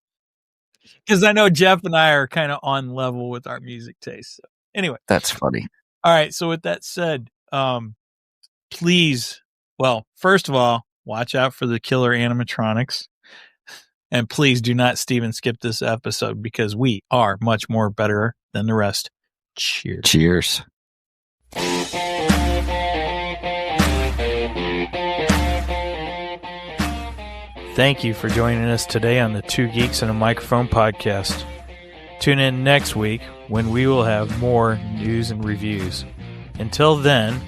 Because I know Jeff and I are kind of on level with our music taste. So. Anyway. That's funny. All right. So with that said, please, well, first of all, watch out for the killer animatronics. And please do not Steven skip this episode because we are much more better than the rest. Cheers. Cheers. Thank you for joining us today on the Two Geeks and a Microphone podcast. Tune in next week when we will have more news and reviews. Until then,